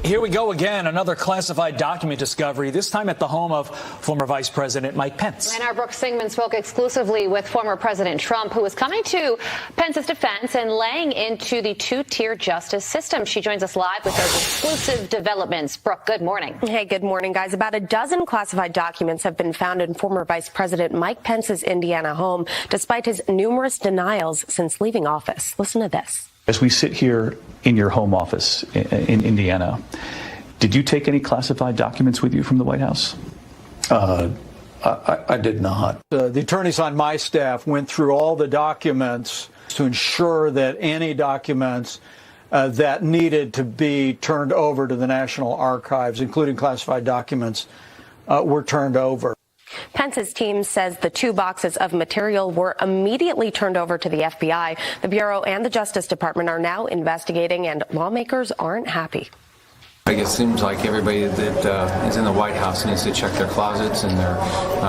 Here we go again, another classified document discovery, this time at the home of former Vice President Mike Pence. And our Brooke Singman spoke exclusively with former President Trump, who was coming to Pence's defense and laying into the two-tier justice system. She joins us live with those exclusive developments. Brooke, good morning. Hey, good morning, guys. About a dozen classified documents have been found in former Vice President Mike Pence's Indiana home, despite his numerous denials since leaving office. Listen to this. As we sit here in your home office in Indiana, did you take any classified documents with you from the White House? I did not. The attorneys on my staff went through all the documents to ensure that any documents that needed to be turned over to the National Archives, including classified documents, were turned over. Pence's team says the 2 boxes of material were immediately turned over to the FBI. The Bureau and the Justice Department are now investigating, and lawmakers aren't happy. It seems like everybody that is in the White House needs to check their closets and their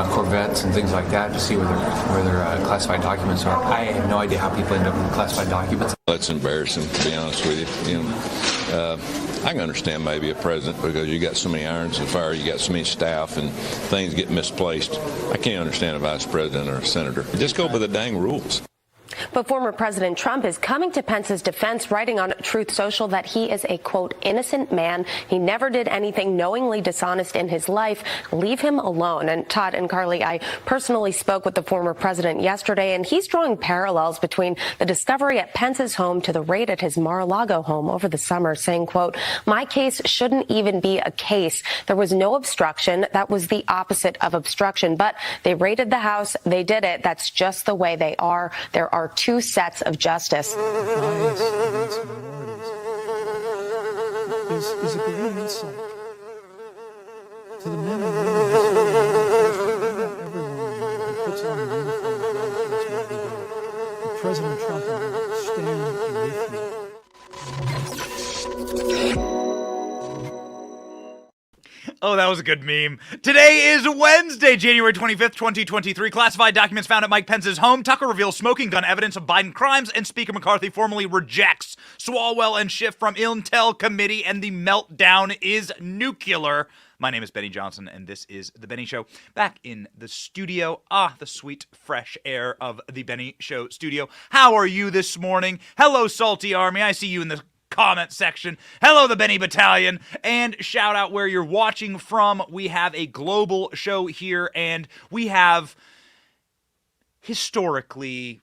Corvettes and things like that to see where their classified documents are. I have no idea how people end up with classified documents. That's embarrassing, to be honest with you. I can understand maybe a president because you got so many irons in the fire, you got so many staff, and things get misplaced. I can't understand a vice president or a senator. Just go by the dang rules. But former President Trump is coming to Pence's defense, writing on Truth Social that he is a, quote, innocent man. He never did anything knowingly dishonest in his life. Leave him alone. And Todd and Carly, I personally spoke with the former president yesterday, and he's drawing parallels between the discovery at Pence's home to the raid at his Mar-a-Lago home over the summer, saying, quote, my case shouldn't even be a case. There was no obstruction. That was the opposite of obstruction. But they raided the house. They did it. That's just the way they are. There are 2 sets of justice. Is a great insult to the men and women everyone who puts on a uniform. And President Trump will stand with me. Oh, that was a good meme. Today is Wednesday, January 25th, 2023. Classified documents found at Mike Pence's home. Tucker reveals smoking gun evidence of Biden crimes, and Speaker McCarthy formally rejects Swalwell and Schiff from Intel Committee, and the meltdown is nuclear. My name is Benny Johnson, and this is The Benny Show. Back in the studio. The sweet, fresh air of The Benny Show studio. How are you this morning? Hello, Salty Army. I see you in the comment section. Hello, the Benny Battalion, and shout out where you're watching from. We have a global show here, and we have historically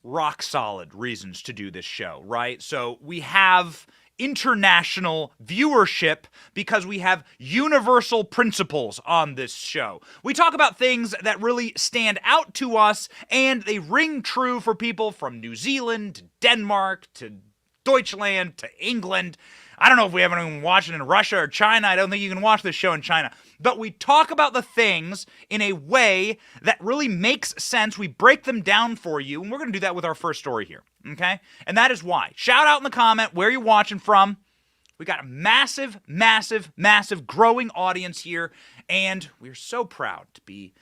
rock solid reasons to do this show, right? So we have international viewership because we have universal principles on this show. We talk about things that really stand out to us, and they ring true for people from New Zealand to Denmark to Deutschland to England. I don't know if we haven't even watched it in Russia or China. I don't think you can watch this show in China. But we talk about the things in a way that really makes sense. We break them down for you, and we're going to do that with our first story here, okay? And that is why. Shout out in the comment where you're watching from. We got a massive, massive, massive growing audience here, and we're so proud to be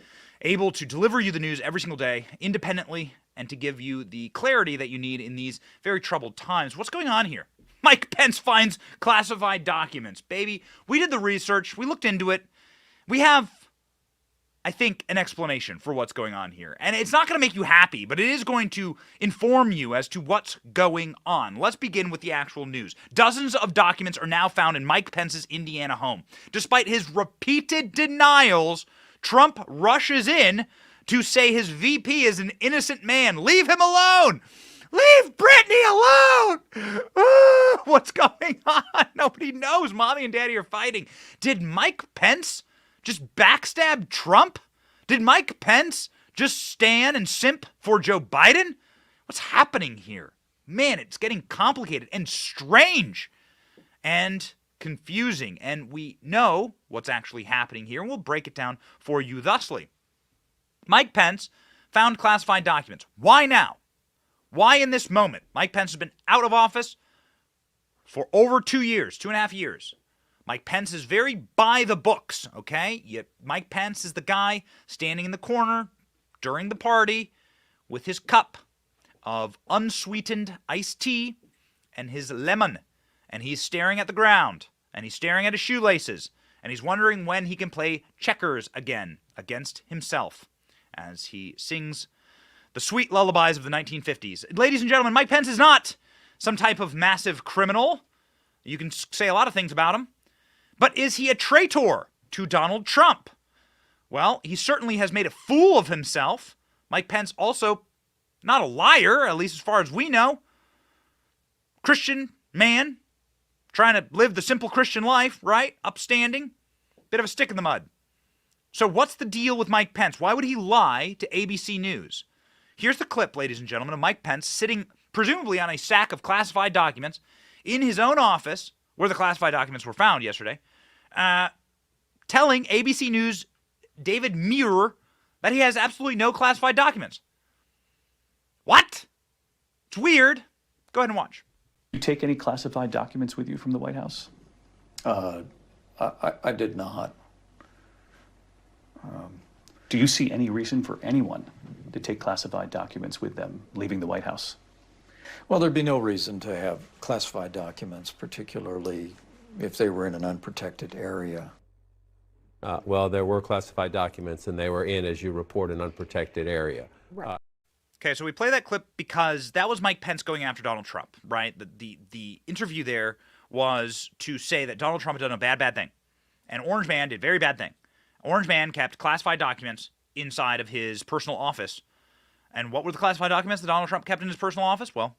able to deliver you the news every single day independently and to give you the clarity that you need in these very troubled times. What's going on here? Mike Pence finds classified documents. Baby, we did the research. We looked into it. We have, I think, an explanation for what's going on here. And it's not going to make you happy, but it is going to inform you as to what's going on. Let's begin with the actual news. Dozens of documents are now found in Mike Pence's Indiana home. Despite his repeated denials, Trump rushes in to say his VP is an innocent man. Leave him alone! Leave Brittany alone! What's going on? Nobody knows. Mommy and Daddy are fighting. Did Mike Pence just backstab Trump? Did Mike Pence just stand and simp for Joe Biden? What's happening here? Man, it's getting complicated and strange and confusing. And we know what's actually happening here, and we'll break it down for you thusly. Mike Pence found classified documents. Why now? Why in this moment? Mike Pence has been out of office for over 2 years, 2.5 years. Mike Pence is very by the books, okay? Yet Mike Pence is the guy standing in the corner during the party with his cup of unsweetened iced tea and his lemon, and he's staring at the ground. and he's staring at his shoelaces, and he's wondering when he can play checkers again against himself as he sings the sweet lullabies of the 1950s. Ladies and gentlemen, Mike Pence is not some type of massive criminal. You can say a lot of things about him. But is he a traitor to Donald Trump? Well, he certainly has made a fool of himself. Mike Pence also not a liar, at least as far as we know. Christian man, trying to live the simple Christian life, right? Upstanding. Bit of a stick in the mud. So what's the deal with Mike Pence? Why would he lie to ABC News? Here's the clip, ladies and gentlemen, of Mike Pence sitting presumably on a stack of classified documents in his own office, where the classified documents were found yesterday, telling ABC News' David Muir that he has absolutely no classified documents. What? It's weird. Go ahead and watch. Did you take any classified documents with you from the White House? I did not. Do you see any reason for anyone to take classified documents with them leaving the White House? Well, there'd be no reason to have classified documents, particularly if they were in an unprotected area. Well, there were classified documents, and they were in, as you report, an unprotected area. Okay, so we play that clip because that was Mike Pence going after Donald Trump, right? The interview there was to say that Donald Trump had done a bad thing. And Orange Man did a very bad thing. Orange Man kept classified documents inside of his personal office. And what were the classified documents that Donald Trump kept in his personal office? Well,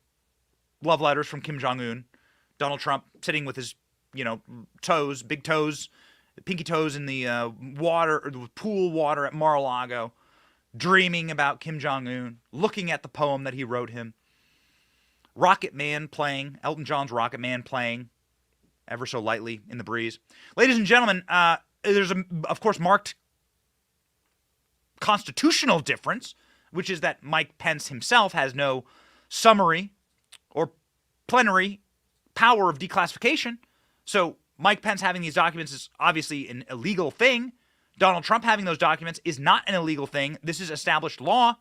love letters from Kim Jong-un. Donald Trump sitting with his, toes, big toes, pinky toes in the water, or the pool water at Mar-a-Lago, dreaming about Kim Jong-un, looking at the poem that he wrote him. Rocket Man playing, Elton John's Rocket Man playing ever so lightly in the breeze. Ladies and gentlemen, there's, of course, marked constitutional difference, which is that Mike Pence himself has no summary or plenary power of declassification. So Mike Pence having these documents is obviously an illegal thing. Donald Trump having those documents is not an illegal thing. This is established law.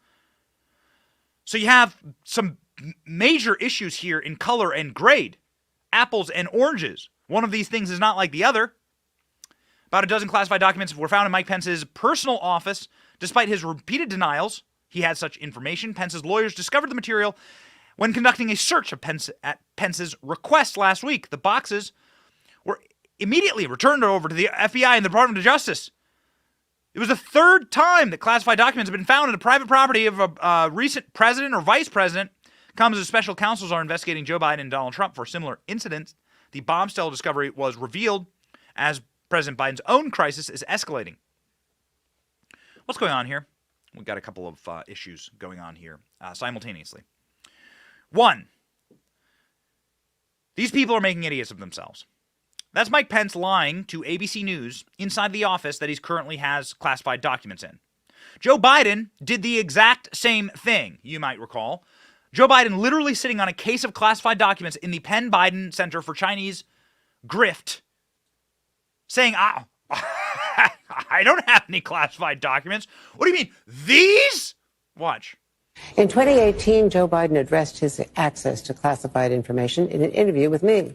So you have some major issues here in color and grade. Apples and oranges. One of these things is not like the other. About a dozen classified documents were found in Mike Pence's personal office. Despite his repeated denials he had such information, Pence's lawyers discovered the material when conducting a search of at Pence's request last week. The boxes were immediately returned over to the FBI and the Department of Justice. It was the third time that classified documents have been found in the private property of a recent president or vice president. Comes as special counsels are investigating Joe Biden and Donald Trump for similar incidents. The bombshell discovery was revealed as President Biden's own crisis is escalating. What's going on here? We've got a couple of issues going on here simultaneously. One, these people are making idiots of themselves. That's Mike Pence lying to ABC News inside the office that he currently has classified documents in. Joe Biden did the exact same thing, you might recall. Joe Biden literally sitting on a case of classified documents in the Penn Biden Center for Chinese Grift, saying, I don't have any classified documents. What do you mean? These? Watch. In 2018, Joe Biden addressed his access to classified information in an interview with me.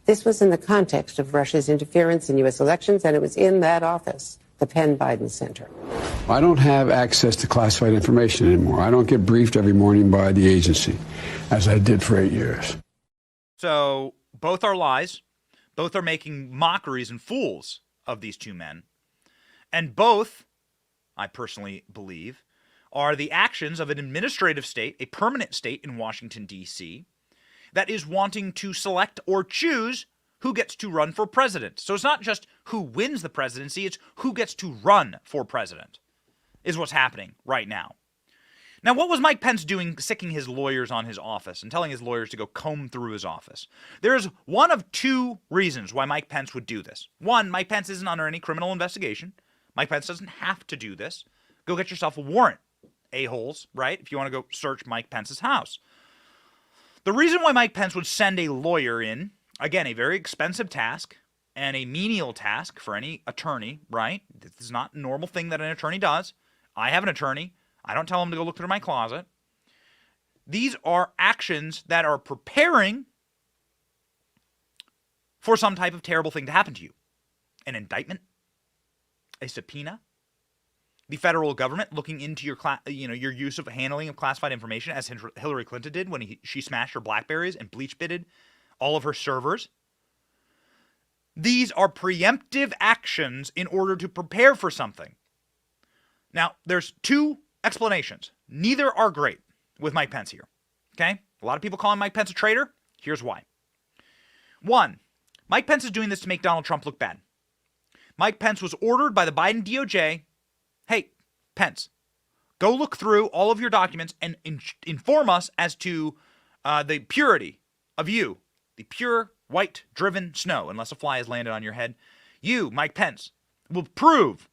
This was in the context of Russia's interference in U.S. elections, and it was in that office, the Penn Biden Center. I don't have access to classified information anymore. I don't get briefed every morning by the agency, as I did for 8 years. So both are lies. Both are making mockeries and fools of these two men. And both, I personally believe, are the actions of an administrative state, a permanent state in Washington, D.C., that is wanting to select or choose who gets to run for president. So it's not just who wins the presidency, it's who gets to run for president, is what's happening right now. Now, what was Mike Pence doing, sicking his lawyers on his office and telling his lawyers to go comb through his office? There's one of two reasons why Mike Pence would do this. One, Mike Pence isn't under any criminal investigation. Mike Pence doesn't have to do this. Go get yourself a warrant, a-holes, right? If you want to go search Mike Pence's house. The reason why Mike Pence would send a lawyer in, again, a very expensive task and a menial task for any attorney, right? This is not a normal thing that an attorney does. I have an attorney. I don't tell him to go look through my closet. These are actions that are preparing for some type of terrible thing to happen to you. An indictment, a subpoena, the federal government looking into your use of handling of classified information, as Hillary Clinton did when she smashed her BlackBerries and bleach bitted all of her servers. These are preemptive actions in order to prepare for something. Now, there's two explanations. Neither are great with Mike Pence here. Okay? A lot of people calling Mike Pence a traitor. Here's why. One, Mike Pence is doing this to make Donald Trump look bad. Mike Pence was ordered by the Biden DOJ, hey, Pence, go look through all of your documents and inform us as to the purity of you, the pure white driven snow, unless a fly has landed on your head. You, Mike Pence, will prove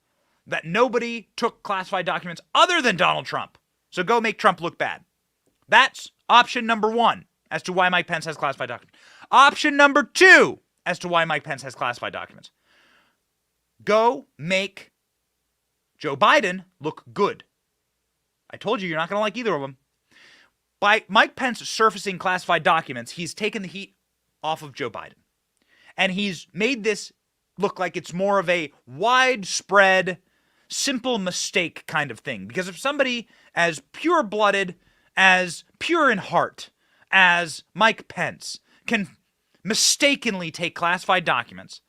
that nobody took classified documents other than Donald Trump. So go make Trump look bad. That's option number one as to why Mike Pence has classified documents. Option number two as to why Mike Pence has classified documents. Go make Joe Biden look good. I told you you're not going to like either of them. By Mike Pence surfacing classified documents, he's taken the heat off of Joe Biden. And he's made this look like it's more of a widespread, simple mistake kind of thing. Because if somebody as pure-blooded, as pure in heart as Mike Pence can mistakenly take classified documents,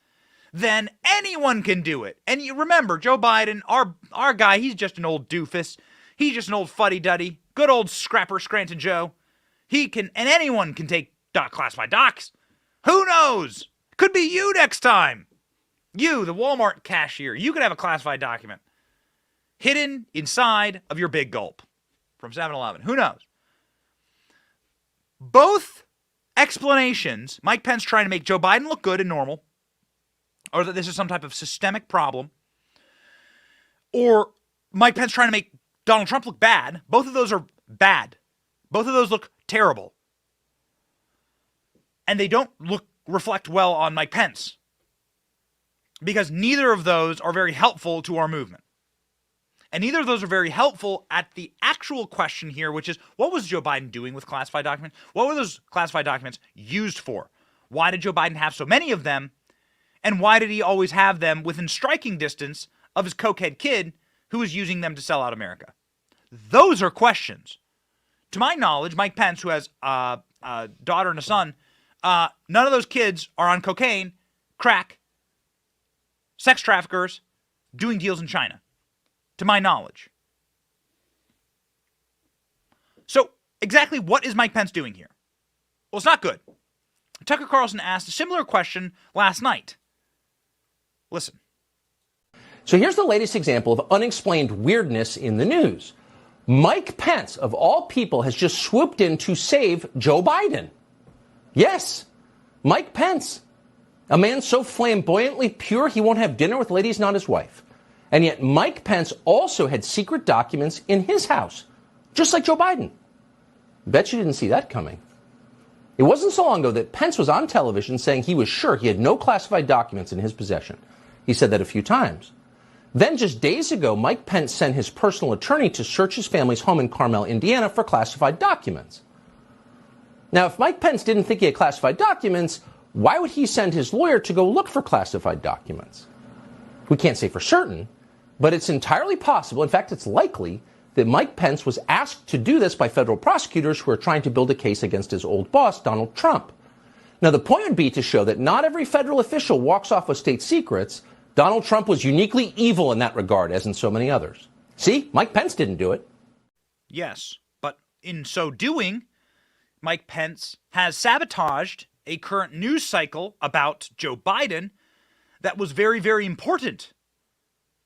then anyone can do it. And you remember, Joe Biden, our guy, he's just an old doofus. He's just an old fuddy-duddy. Good old scrapper Scranton Joe. He can, and anyone can take classified docs. Who knows? Could be you next time. You, the Walmart cashier, you could have a classified document hidden inside of your Big Gulp from 7-Eleven. Who knows? Both explanations, Mike Pence trying to make Joe Biden look good and normal, or that this is some type of systemic problem, or Mike Pence trying to make Donald Trump look bad, both of those are bad. Both of those look terrible. And they don't reflect well on Mike Pence, because neither of those are very helpful to our movement. And neither of those are very helpful at the actual question here, which is, what was Joe Biden doing with classified documents? What were those classified documents used for? Why did Joe Biden have so many of them? And why did he always have them within striking distance of his cokehead kid who was using them to sell out America? Those are questions. To my knowledge, Mike Pence, who has a daughter and a son, none of those kids are on cocaine, crack, sex traffickers, doing deals in China. To my knowledge. So, exactly what is Mike Pence doing here? Well, it's not good. Tucker Carlson asked a similar question last night. Listen. So here's the latest example of unexplained weirdness in the news. Mike Pence, of all people, has just swooped in to save Joe Biden. Yes, Mike Pence, a man so flamboyantly pure he won't have dinner with ladies not his wife. And yet Mike Pence also had secret documents in his house, just like Joe Biden. Bet you didn't see that coming. It wasn't so long ago that Pence was on television saying he was sure he had no classified documents in his possession. He said that a few times. Then just days ago, Mike Pence sent his personal attorney to search his family's home in Carmel, Indiana for classified documents. Now, if Mike Pence didn't think he had classified documents, why would he send his lawyer to go look for classified documents? We can't say for certain, but it's entirely possible, in fact, it's likely, that Mike Pence was asked to do this by federal prosecutors who are trying to build a case against his old boss, Donald Trump. Now, the point would be to show that not every federal official walks off with state secrets. Donald Trump was uniquely evil in that regard, as in so many others. See, Mike Pence didn't do it. Yes, but in so doing, Mike Pence has sabotaged a current news cycle about Joe Biden that was very, very important,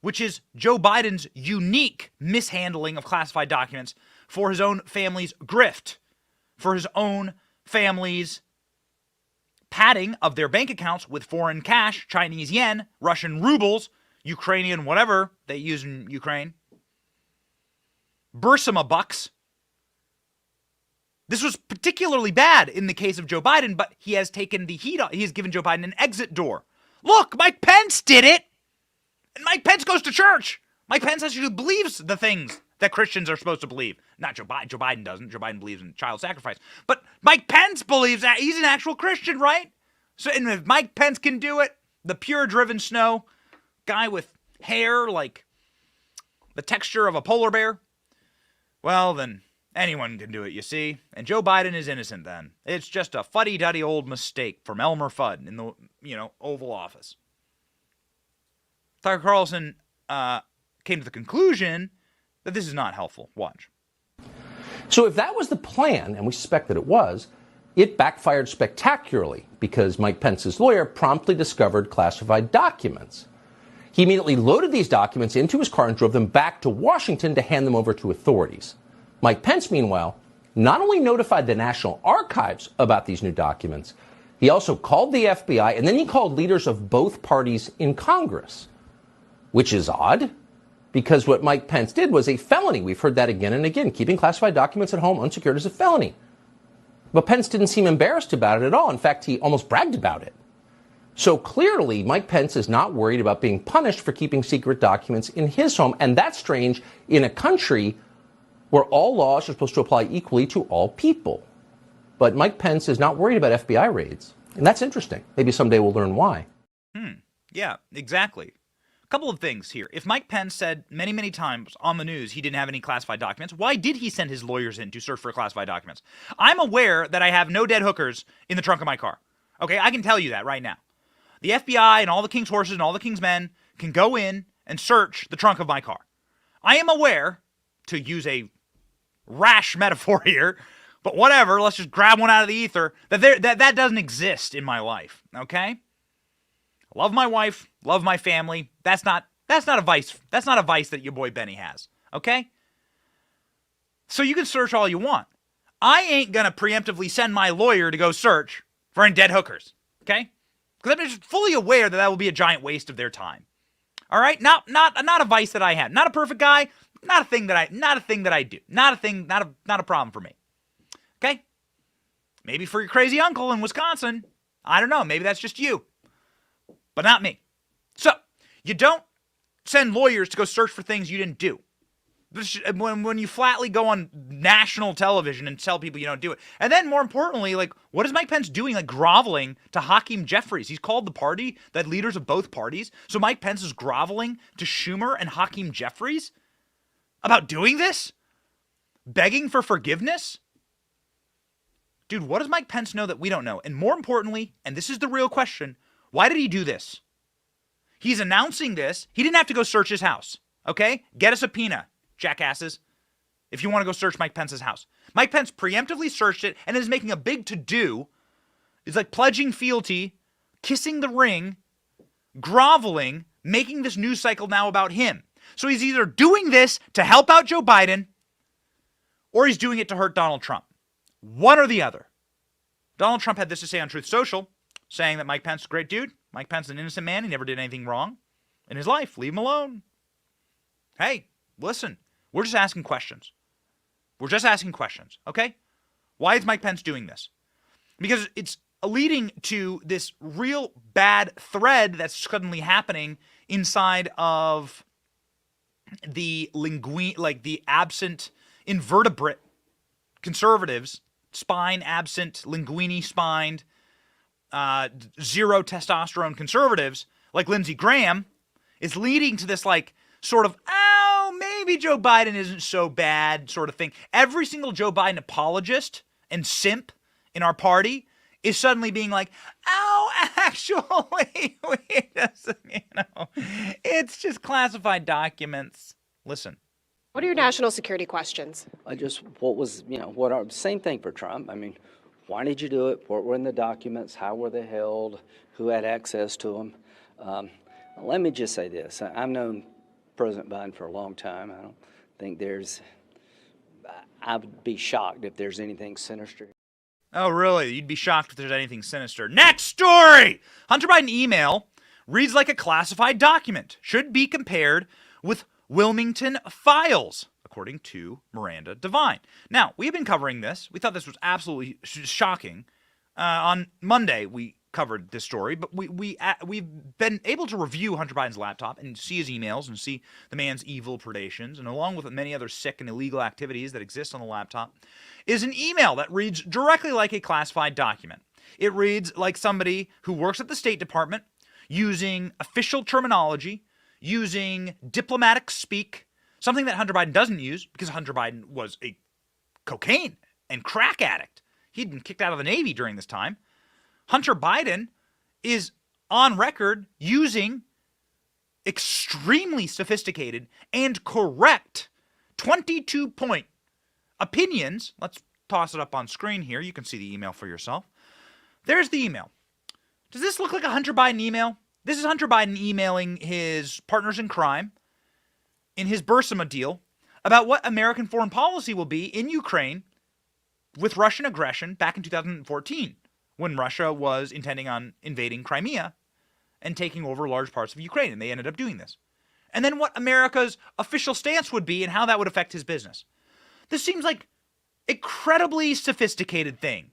which is Joe Biden's unique mishandling of classified documents for his own family's grift, for his own family's padding of their bank accounts with foreign cash, Chinese yen, Russian rubles, Ukrainian whatever they use in Ukraine, Bursima bucks. This was particularly bad in the case of Joe Biden, but he has taken the heat off. He has given Joe Biden an exit door. Look, Mike Pence did it! And Mike Pence goes to church. Mike Pence actually believes the things that Christians are supposed to believe. Not Joe Biden. Joe Biden doesn't. Joe Biden believes in child sacrifice. But Mike Pence believes that. He's an actual Christian, right? So, and if Mike Pence can do it, the pure driven snow, guy with hair like the texture of a polar bear, well, then anyone can do it, you see. And Joe Biden is innocent then. It's just a fuddy-duddy old mistake from Elmer Fudd in the, Oval Office. Tucker Carlson came to the conclusion that this is not helpful. Watch. So if that was the plan, and we suspect that it was, it backfired spectacularly because Mike Pence's lawyer promptly discovered classified documents. He immediately loaded these documents into his car and drove them back to Washington to hand them over to authorities. Mike Pence, meanwhile, not only notified the National Archives about these new documents, he also called the FBI, and then he called leaders of both parties in Congress, which is odd, because what Mike Pence did was a felony. We've heard that again and again. Keeping classified documents at home unsecured is a felony. But Pence didn't seem embarrassed about it at all. In fact, he almost bragged about it. So clearly, Mike Pence is not worried about being punished for keeping secret documents in his home. And that's strange in a country where all laws are supposed to apply equally to all people. But Mike Pence is not worried about FBI raids. And that's interesting. Maybe someday we'll learn why. Yeah, exactly. A couple of things here. If Mike Pence said many, many times on the news he didn't have any classified documents, why did he send his lawyers in to search for classified documents? I'm aware that I have no dead hookers in the trunk of my car. Okay, I can tell you that right now. The FBI and all the king's horses and all the king's men can go in and search the trunk of my car. I am aware, to use a rash metaphor here, but whatever, let's just grab one out of the ether, that doesn't exist in my life, okay? I love my wife, love my family. That's not a vice. That's not a vice that your boy Benny has, okay? So you can search all you want. I ain't gonna preemptively send my lawyer to go search for any dead hookers, okay? Because I'm just fully aware that will be a giant waste of their time. All right, not a vice that I have. Not a perfect guy. Not a thing that I do. Not a problem for me. Okay? Maybe for your crazy uncle in Wisconsin. I don't know. Maybe that's just you. But not me. So, you don't send lawyers to go search for things you didn't do. When you flatly go on national television and tell people you don't do it. And then, more importantly, like, what is Mike Pence doing, like, groveling to Hakeem Jeffries? He's called the party, that leaders of both parties. So Mike Pence is groveling to Schumer and Hakeem Jeffries about doing this? Begging for forgiveness? Dude, what does Mike Pence know that we don't know? And more importantly, and this is the real question, why did he do this? He's announcing this. He didn't have to go search his house, okay? Get a subpoena, jackasses, if you want to go search Mike Pence's house. Mike Pence preemptively searched it and is making a big to-do. It's like pledging fealty, kissing the ring, groveling, making this news cycle now about him. So he's either doing this to help out Joe Biden or he's doing it to hurt Donald Trump. One or the other. Donald Trump had this to say on Truth Social, saying that Mike Pence is a great dude. Mike Pence is an innocent man. He never did anything wrong in his life. Leave him alone. Hey, listen, we're just asking questions. We're just asking questions, okay? Why is Mike Pence doing this? Because it's leading to this real bad thread that's suddenly happening inside of the the absent invertebrate conservatives, spine absent, linguini spined, zero testosterone conservatives like Lindsey Graham, is leading to this like sort of, oh, maybe Joe Biden isn't so bad sort of thing. Every single Joe Biden apologist and simp in our party is suddenly being like, oh, actually, it's just classified documents. Listen. What are your national security questions? Same thing for Trump. I mean, why did you do it? What were in the documents? How were they held? Who had access to them? Let me just say this. I've known President Biden for a long time. I don't think I would be shocked if there's anything sinister. Oh, really? You'd be shocked if there's anything sinister. Next story! Hunter Biden email reads like a classified document. Should be compared with Wilmington files, according to Miranda Devine. Now, we've been covering this. We thought this was absolutely shocking. On Monday, we covered this story, but we've been able to review Hunter Biden's laptop and see his emails and see the man's evil predations, and along with many other sick and illegal activities that exist on the laptop, is an email that reads directly like a classified document. It reads like somebody who works at the State Department using official terminology, using diplomatic speak, something that Hunter Biden doesn't use because Hunter Biden was a cocaine and crack addict. He'd been kicked out of the Navy during this time. Hunter Biden is on record using extremely sophisticated and correct 22-point opinions. Let's toss it up on screen here. You can see the email for yourself. There's the email. Does this look like a Hunter Biden email? This is Hunter Biden emailing his partners in crime in his Burisma deal about what American foreign policy will be in Ukraine with Russian aggression back in 2014, when Russia was intending on invading Crimea and taking over large parts of Ukraine, and they ended up doing this. And then what America's official stance would be and how that would affect his business. This seems like an incredibly sophisticated thing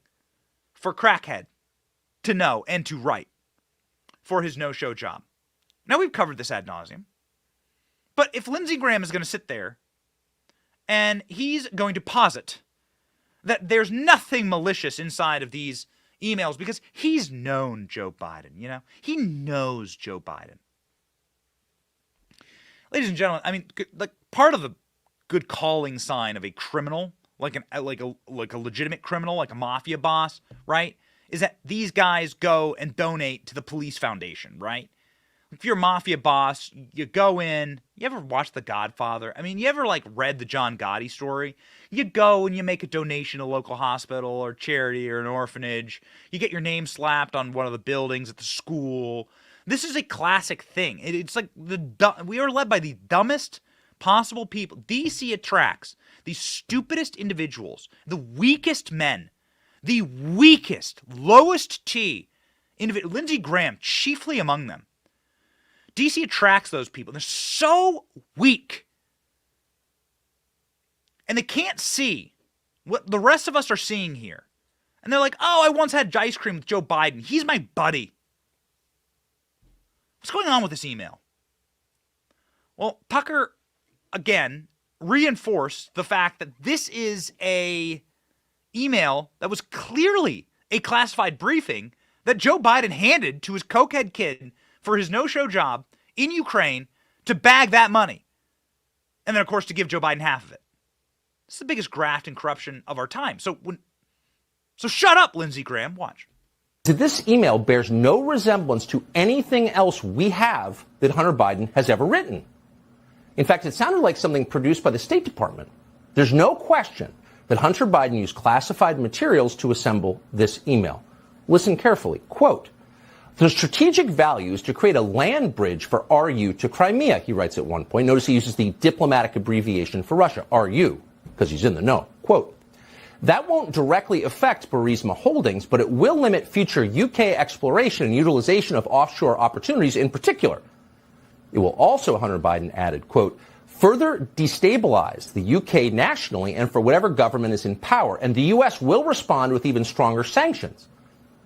for Crackhead to know and to write for his no-show job. Now, we've covered this ad nauseum. But if Lindsey Graham is going to sit there and he's going to posit that there's nothing malicious inside of these emails because he's known Joe Biden, you know? He knows Joe Biden. Ladies and gentlemen, I mean, like, part of the good calling sign of a criminal, like a legitimate criminal, like a mafia boss, right, is that these guys go and donate to the police foundation, right? If you're a mafia boss, you go in. You ever watch The Godfather? I mean, you ever like read the John Gotti story? You go and you make a donation to a local hospital or charity or an orphanage. You get your name slapped on one of the buildings at the school. This is a classic thing. It's like we are led by the dumbest possible people. DC attracts the stupidest individuals, the weakest men, the weakest, lowest T individual. Lindsey Graham, chiefly among them. DC attracts those people. They're so weak. And they can't see what the rest of us are seeing here. And they're like, oh, I once had ice cream with Joe Biden. He's my buddy. What's going on with this email? Well, Tucker, again, reinforced the fact that this is a email that was clearly a classified briefing that Joe Biden handed to his cokehead kid for his no-show job in Ukraine to bag that money. And then, of course, to give Joe Biden half of it. It's the biggest graft and corruption of our time. So shut up, Lindsey Graham. Watch. This email bears no resemblance to anything else we have that Hunter Biden has ever written. In fact, it sounded like something produced by the State Department. There's no question that Hunter Biden used classified materials to assemble this email. Listen carefully. Quote, the strategic value is to create a land bridge for RU to Crimea, he writes at one point. Notice he uses the diplomatic abbreviation for Russia, RU, because he's in the know. Quote, that won't directly affect Burisma Holdings, but it will limit future UK exploration and utilization of offshore opportunities in particular. It will also, Hunter Biden added, quote, further destabilize the UK nationally and for whatever government is in power, and the U.S. will respond with even stronger sanctions.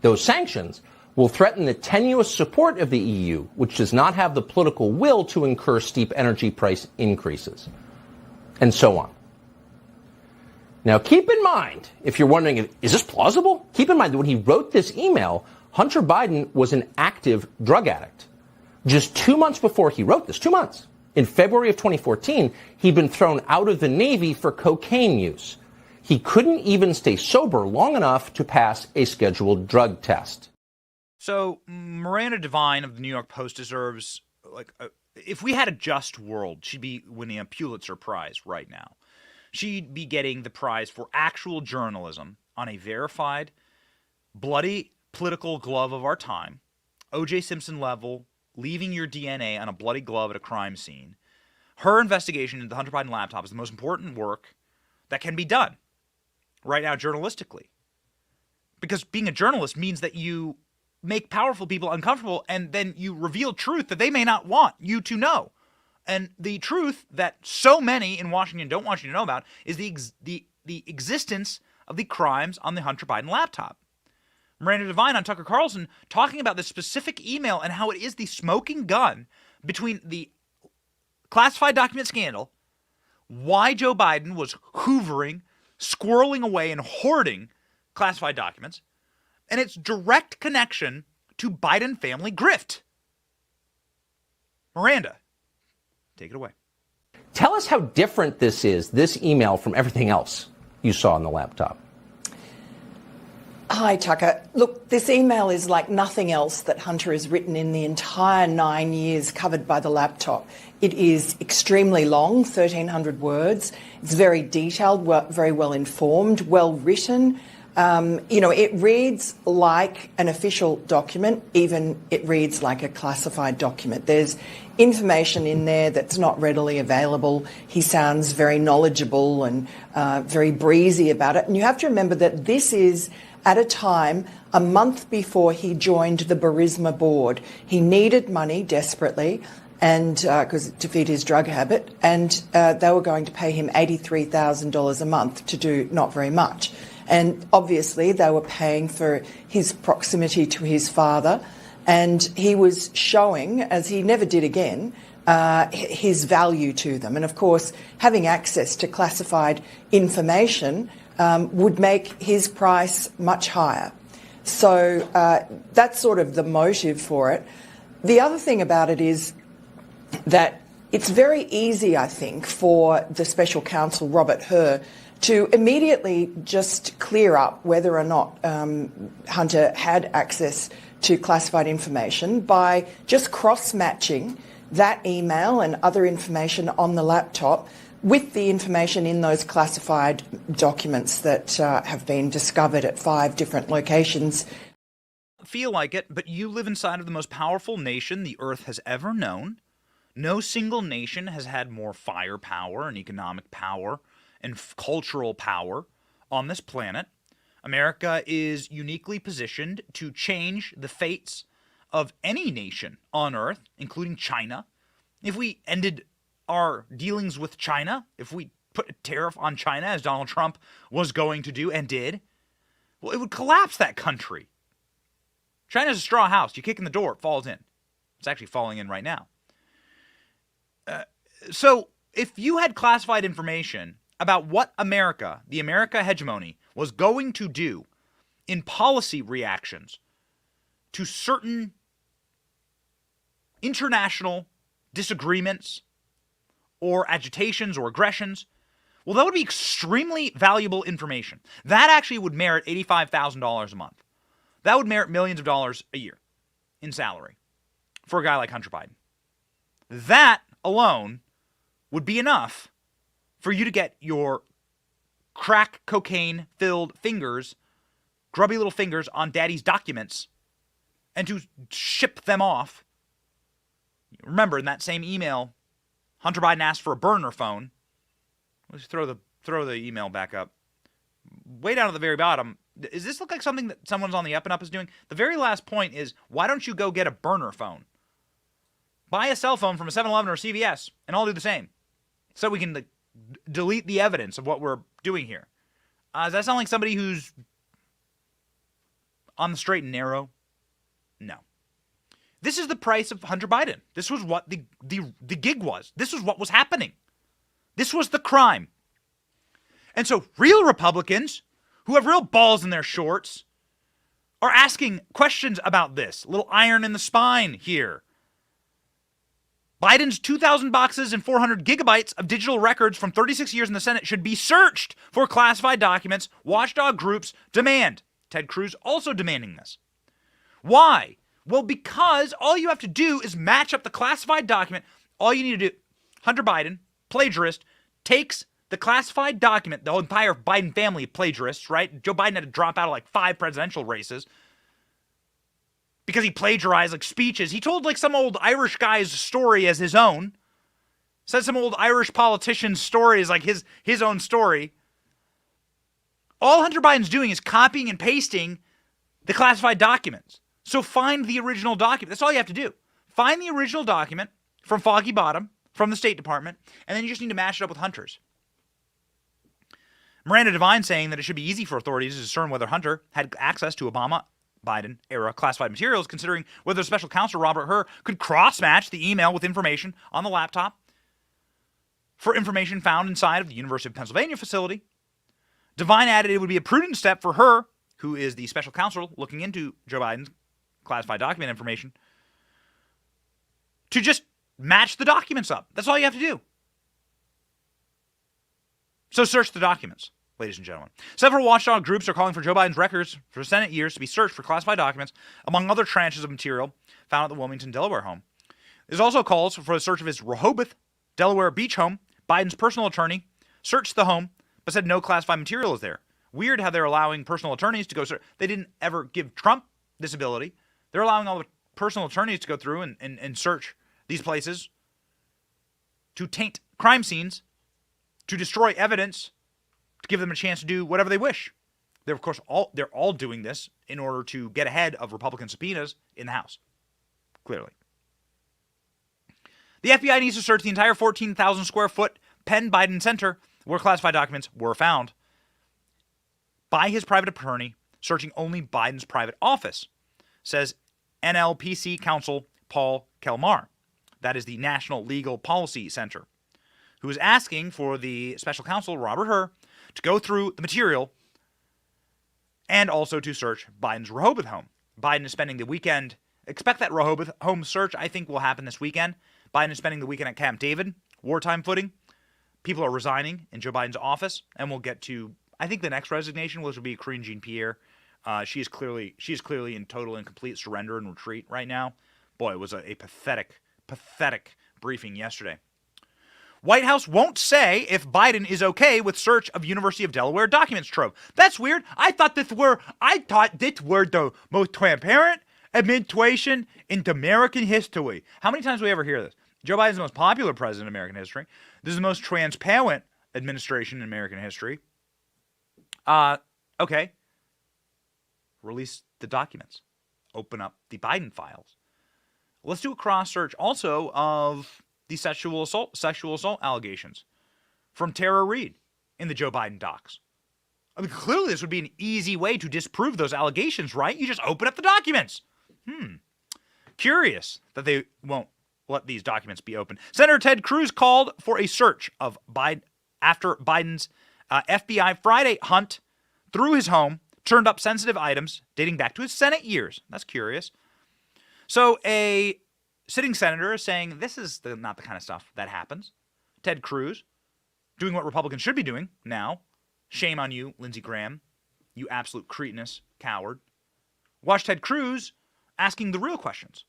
Those sanctions will threaten the tenuous support of the EU, which does not have the political will to incur steep energy price increases, and so on. Now, keep in mind, if you're wondering, is this plausible? Keep in mind that when he wrote this email, Hunter Biden was an active drug addict. Just 2 months before he wrote this, 2 months, in February of 2014, he'd been thrown out of the Navy for cocaine use. He couldn't even stay sober long enough to pass a scheduled drug test. So Miranda Devine of the New York Post deserves, if we had a just world, she'd be winning a Pulitzer Prize right now. She'd be getting the prize for actual journalism on a verified, bloody political glove of our time, O.J. Simpson level, leaving your DNA on a bloody glove at a crime scene. Her investigation into the Hunter Biden laptop is the most important work that can be done right now journalistically. Because being a journalist means that you make powerful people uncomfortable and then you reveal truth that they may not want you to know. And the truth that so many in Washington don't want you to know about is the existence of the crimes on the Hunter Biden laptop. Miranda Devine on Tucker Carlson talking about this specific email and how it is the smoking gun between the classified document scandal, why Joe Biden was hoovering, squirreling away, and hoarding classified documents, and its direct connection to Biden family grift. Miranda, take it away. Tell us how different this is, this email, from everything else you saw on the laptop. Hi, Tucker. Look, this email is like nothing else that Hunter has written in the entire 9 years covered by the laptop. It is extremely long, 1,300 words. It's very detailed, very well informed, well written. It reads like an official document, even it reads like a classified document. There's information in there that's not readily available. He sounds very knowledgeable and very breezy about it. And you have to remember that this is at a time, a month before he joined the Burisma board. He needed money desperately, and to feed his drug habit, and they were going to pay him $83,000 a month to do not very much. And obviously they were paying for his proximity to his father, and he was showing, as he never did again, his value to them. And of course, having access to classified information would make his price much higher. So that's sort of the motive for it. The other thing about it is that it's very easy, I think, for the special counsel, Robert Hur, to immediately just clear up whether or not Hunter had access to classified information by just cross-matching that email and other information on the laptop with the information in those classified documents that have been discovered at 5 different locations. Feel like it, but you live inside of the most powerful nation the earth has ever known. No single nation has had more firepower and economic power and cultural power on this planet. America is uniquely positioned to change the fates of any nation on earth, including China. If we ended our dealings with China, if we put a tariff on China, as Donald Trump was going to do and did, well, it would collapse that country. China's a straw house. You kick in the door, it falls in. It's actually falling in right now. So if you had classified information about what America, the America hegemony, was going to do in policy reactions to certain international disagreements or agitations or aggressions, well, that would be extremely valuable information. That actually would merit $85,000 a month. That would merit millions of dollars a year in salary for a guy like Hunter Biden. That alone would be enough for you to get your crack cocaine-filled fingers, grubby little fingers, on daddy's documents and to ship them off. Remember, in that same email, Hunter Biden asked for a burner phone. Let's throw the email back up. Way down at the very bottom, does this look like something that someone's on the up and up is doing? The very last point is, why don't you go get a burner phone? Buy a cell phone from a 7-Eleven or a CVS, and I'll do the same. So we can delete the evidence of what we're doing here. Does that sound like somebody who's on the straight and narrow? No. This is the price of Hunter Biden. This was what the gig was. This was what was happening. This was the crime. And so real Republicans who have real balls in their shorts are asking questions about this. A little iron in the spine here. Biden's 2,000 boxes and 400 gigabytes of digital records from 36 years in the Senate should be searched for classified documents. Watchdog groups demand. Ted Cruz also demanding this. Why? Well, because all you have to do is match up the classified document. All you need to do, Hunter Biden, plagiarist, takes the classified document, the entire Biden family of plagiarists, right? Joe Biden had to drop out of like 5 presidential races because he plagiarized like speeches. He told like some old Irish guy's story as his own. Said some old Irish politician's story as like his own story. All Hunter Biden's doing is copying and pasting the classified documents. So find the original document. That's all you have to do. Find the original document from Foggy Bottom, from the State Department, and then you just need to match it up with Hunter's. Miranda Devine saying that it should be easy for authorities to discern whether Hunter had access to Obama-Biden-era classified materials, considering whether special counsel Robert Hur could cross-match the email with information on the laptop for information found inside of the University of Pennsylvania facility. Devine added it would be a prudent step for Hur, who is the special counsel looking into Joe Biden's classified document information, to just match the documents up. That's all you have to do. So search the documents, ladies and gentlemen. Several watchdog groups are calling for Joe Biden's records for Senate years to be searched for classified documents, among other tranches of material found at the Wilmington, Delaware home. There's also calls for the search of his Rehoboth, Delaware beach home. Biden's personal attorney searched the home, but said no classified material is there. Weird how they're allowing personal attorneys to go search. They didn't ever give Trump this ability. They're allowing all the personal attorneys to go through and search these places to taint crime scenes, to destroy evidence, to give them a chance to do whatever they wish. They're, of course, all doing this in order to get ahead of Republican subpoenas in the House, clearly. The FBI needs to search the entire 14,000 square foot Penn Biden Center where classified documents were found by his private attorney, searching only Biden's private office, says NLPC counsel Paul Kelmar. That is the National Legal Policy Center, who is asking for the special counsel, Robert Hur, to go through the material and also to search Biden's Rehoboth home. Biden is spending the weekend. Expect that Rehoboth home search, I think, will happen this weekend. Biden is spending the weekend at Camp David, wartime footing. People are resigning in Joe Biden's office, and we'll get to, I think, the next resignation, which will be Karine Jean-Pierre. She is clearly in total and complete surrender and retreat right now. Boy, it was a pathetic briefing yesterday. White House won't say if Biden is okay with search of University of Delaware documents trove. That's weird. I thought this were the most transparent administration in American history. How many times do we ever hear this? Joe Biden's the most popular president in American history. This is the most transparent administration in American history. Okay. Release the documents. Open up the Biden files. Let's do a cross search also of the sexual assault allegations from Tara Reade in the Joe Biden docs. I mean, clearly this would be an easy way to disprove those allegations, right? You just open up the documents. Curious that they won't let these documents be open. Senator Ted Cruz called for a search of Biden after Biden's FBI Friday hunt through his home turned up sensitive items dating back to his Senate years. That's curious. So a sitting senator is saying this is not the kind of stuff that happens. Ted Cruz doing what Republicans should be doing now. Shame on you, Lindsey Graham, you absolute cretinous coward. Watch Ted Cruz asking the real questions.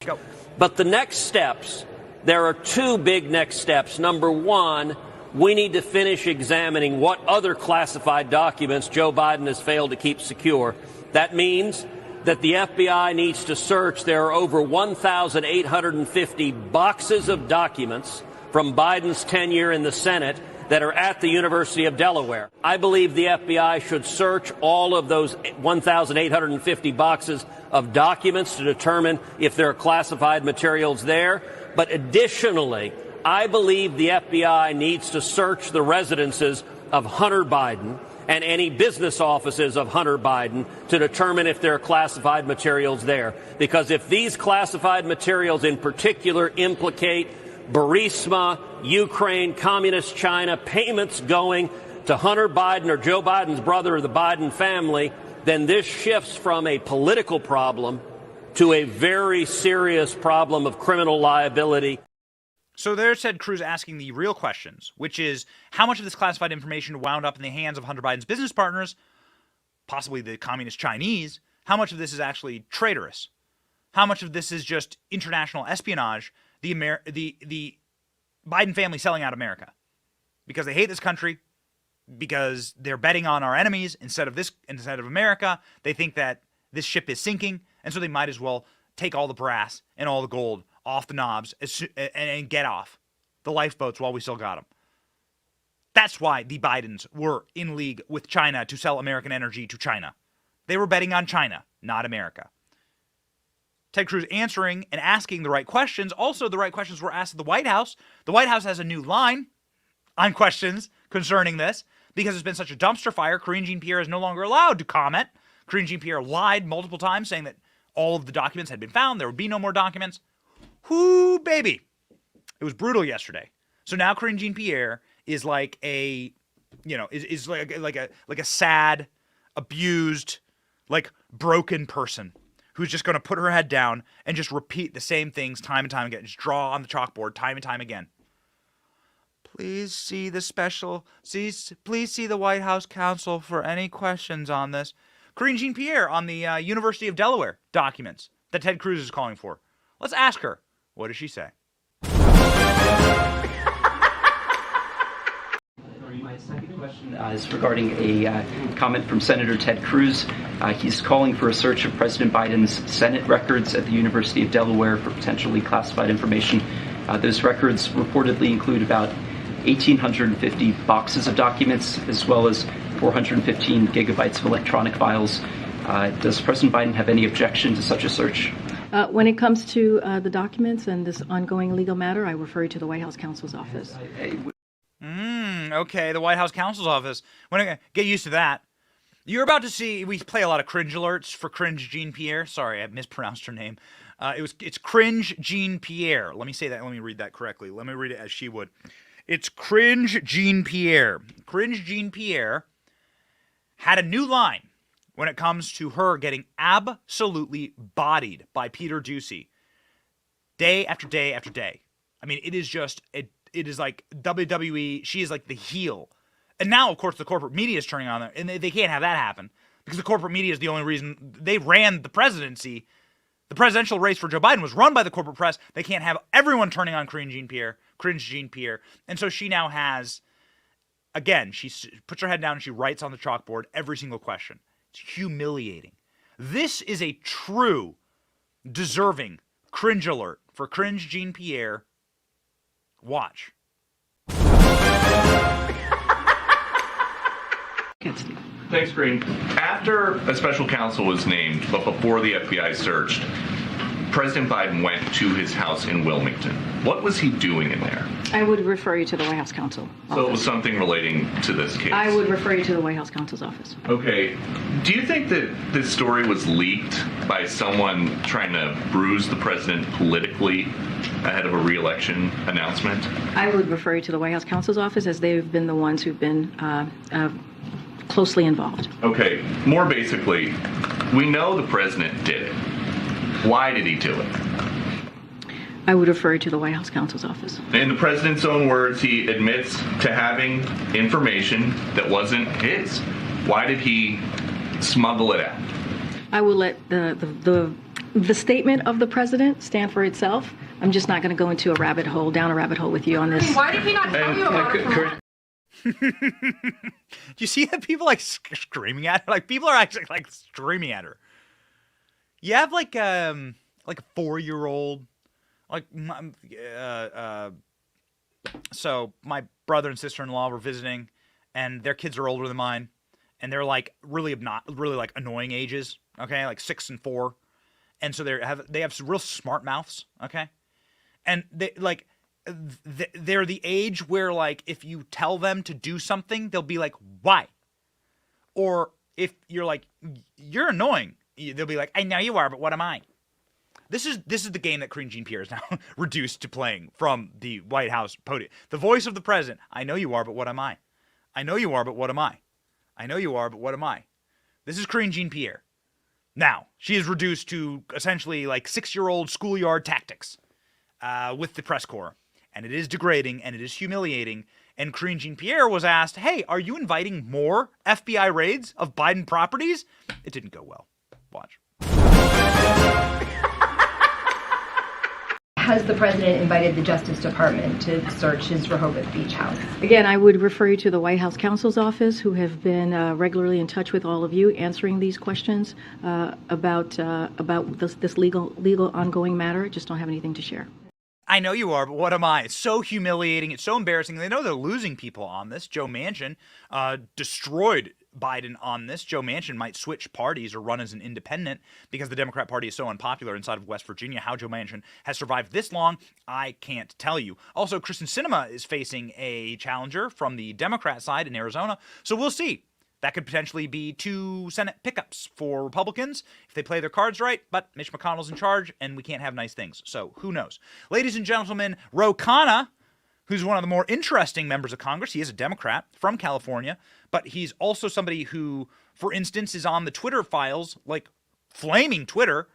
Go. But the next steps, there are two big next steps. Number one, we need to finish examining what other classified documents Joe Biden has failed to keep secure. That means that the FBI needs to search. There are over 1,850 boxes of documents from Biden's tenure in the Senate that are at the University of Delaware. I believe the FBI should search all of those 1,850 boxes of documents to determine if there are classified materials there. But additionally, I believe the FBI needs to search the residences of Hunter Biden and any business offices of Hunter Biden to determine if there are classified materials there. Because if these classified materials in particular implicate Burisma, Ukraine, Communist China, payments going to Hunter Biden or Joe Biden's brother or the Biden family, then this shifts from a political problem to a very serious problem of criminal liability. So there's Ted Cruz asking the real questions, which is how much of this classified information wound up in the hands of Hunter Biden's business partners, possibly the Communist Chinese. How much of this is actually traitorous? How much of this is just international espionage, the Biden family selling out America because they hate this country, because they're betting on our enemies instead of America. They think that this ship is sinking, and so they might as well take all the brass and all the gold off the knobs and get off the lifeboats while we still got them. That's why the Bidens were in league with China to sell American energy to China. They were betting on China, not America. Ted Cruz answering and asking the right questions. Also, the right questions were asked at the White House. The White House has a new line on questions concerning this because it's been such a dumpster fire. Karine Jean-Pierre is no longer allowed to comment. Karine Jean-Pierre lied multiple times saying that all of the documents had been found. There would be no more documents. Whoo, baby. It was brutal yesterday. So now Karine Jean-Pierre is like a is like a sad, abused, like broken person who's just going to put her head down and just repeat the same things time and time again. Just draw on the chalkboard time and time again. Please see the White House counsel for any questions on this. Karine Jean-Pierre on the University of Delaware documents that Ted Cruz is calling for. Let's ask her. What does she say? My second question is regarding a comment from Senator Ted Cruz. He's calling for a search of President Biden's Senate records at the University of Delaware for potentially classified information. Those records reportedly include about 1,850 boxes of documents, as well as 415 gigabytes of electronic files. Does President Biden have any objection to such a search? When it comes to the documents and this ongoing legal matter, I refer you to the White House counsel's office. Okay, the White House counsel's office. Get used to that. You're about to see, we play a lot of cringe alerts for Cringe Jean-Pierre. Sorry, I mispronounced her name. It's Cringe Jean-Pierre. Let me say that. Let me read that correctly. Let me read it as she would. It's Cringe Jean-Pierre. Cringe Jean-Pierre had a new line when it comes to her getting absolutely bodied by Peter Doocy day after day after day. I mean, it is just, it is like WWE. She is like the heel. And now, of course, the corporate media is turning on her, and they can't have that happen because the corporate media is the only reason they ran the presidency. The presidential race for Joe Biden was run by the corporate press. They can't have everyone turning on Cringe Jean-Pierre. And so she now has, again, she puts her head down and she writes on the chalkboard every single question. It's humiliating. This is a true, deserving cringe alert for Cringe Jean-Pierre. Watch. Thanks, Green. After a special counsel was named, but before the FBI searched, President Biden went to his house in Wilmington. What was he doing in there? I would refer you to the White House counsel office. So it was something relating to this case? I would refer you to the White House counsel's office. Okay. Do you think that this story was leaked by someone trying to bruise the president politically ahead of a re-election announcement? I would refer you to the White House counsel's office, as they've been the ones who've been closely involved. Okay. More basically, we know the president did it. Why did he do it? I would refer you to the White House counsel's office. In the president's own words, he admits to having information that wasn't his. Why did he smuggle it out? I will let the statement of the president stand for itself. I'm just not going to go into down a rabbit hole with you on this. Why did he not tell you about it? Do you see that people like screaming at her? Like people are actually like screaming at her. You have like a 4-year-old, so my brother and sister-in-law were visiting, and their kids are older than mine, and they're like really like annoying ages, okay, like 6 and 4, and so they have some real smart mouths, okay, and they're the age where like if you tell them to do something, they'll be like, why? Or if you're like, you're annoying, they'll be like, I know you are, but what am I? This is the game that Karine Jean-Pierre is now reduced to playing from the White House podium. The voice of the president. I know you are, but what am I? I know you are, but what am I? I know you are, but what am I? This is Karine Jean-Pierre. Now, she is reduced to essentially like 6-year-old schoolyard tactics with the press corps. And it is degrading and it is humiliating. And Karine Jean-Pierre was asked, hey, are you inviting more FBI raids of Biden properties? It didn't go well. Watch. Has the president invited the Justice Department to search his Rehoboth Beach house? Again, I would refer you to the White House counsel's office, who have been regularly in touch with all of you, answering these questions about this legal ongoing matter. I just don't have anything to share. I know you are, but what am I? It's so humiliating. It's so embarrassing. They know they're losing people on this. Joe Manchin destroyed Biden on this. Joe Manchin might switch parties or run as an independent because the Democrat Party is so unpopular inside of West Virginia. How Joe Manchin has survived this long, I can't tell you. Also, Kristen Sinema is facing a challenger from the Democrat side in Arizona, so we'll see. That could potentially be 2 Senate pickups for Republicans if they play their cards right, but Mitch McConnell's in charge, and we can't have nice things, so who knows. Ladies and gentlemen, Ro Khanna who's one of the more interesting members of Congress. He is a Democrat from California, but he's also somebody who, for instance, is on the Twitter files, like flaming Twitter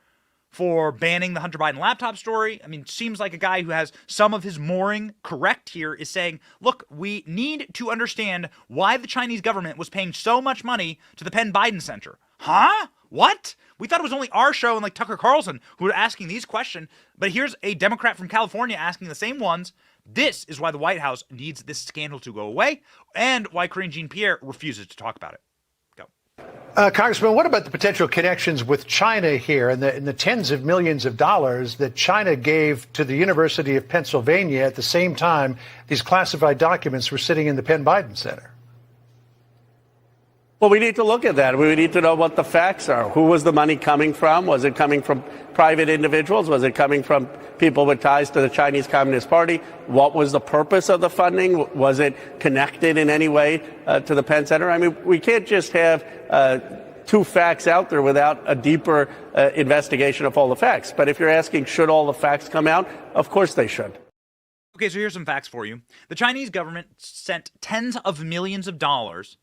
for banning the Hunter Biden laptop story. I mean, seems like a guy who has some of his mooring correct here, is saying, look, we need to understand why the Chinese government was paying so much money to the Penn Biden Center. Huh? What? We thought it was only our show and like Tucker Carlson who were asking these questions, but here's a Democrat from California asking the same ones. This is why the White House needs this scandal to go away and why Karine Jean-Pierre refuses to talk about it. Congressman, what about the potential connections with China here and the tens of millions of dollars that China gave to the University of Pennsylvania at the same time these classified documents were sitting in the Penn Biden Center? Well, we need to look at that. We need to know what the facts are. Who was the money coming from? Was it coming from private individuals? Was it coming from people with ties to the Chinese Communist Party? What was the purpose of the funding? Was it connected in any way to the Penn Center? I mean, we can't just have two facts out there without a deeper investigation of all the facts. But if you're asking, should all the facts come out? Of course they should. Okay, so here's some facts for you. The Chinese government sent tens of millions of dollars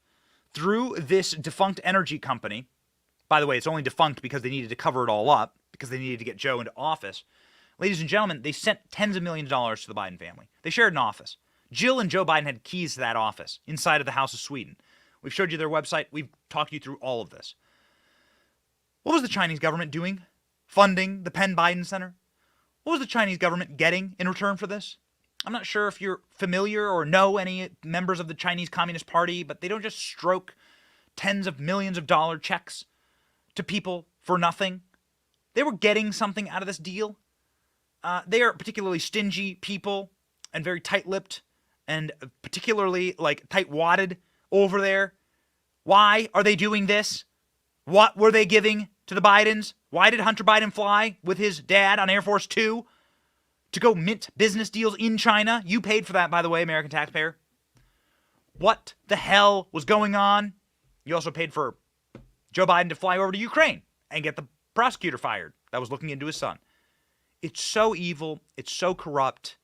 through this defunct energy company. By the way, it's only defunct because they needed to cover it all up, because they needed to get Joe into office. Ladies and gentlemen, they sent tens of millions of dollars to the Biden family. They shared an office. Jill and Joe Biden had keys to that office inside of the House of Sweden. We've showed you their website. We've talked you through all of this. What was the Chinese government doing? Funding the Penn Biden Center? What was the Chinese government getting in return for this? I'm not sure if you're familiar or know any members of the Chinese Communist Party, but they don't just stroke tens of millions of dollar checks to people for nothing. They were getting something out of this deal. They are particularly stingy people and very tight-lipped and particularly like tight-wadded over there. Why are they doing this? What were they giving to the Bidens? Why did Hunter Biden fly with his dad on Air Force Two? To go mint business deals in China? You paid for that, by the way, American taxpayer. What the hell was going on? You also paid for Joe Biden to fly over to Ukraine and get the prosecutor fired that was looking into his son. It's so evil. It's so corrupt.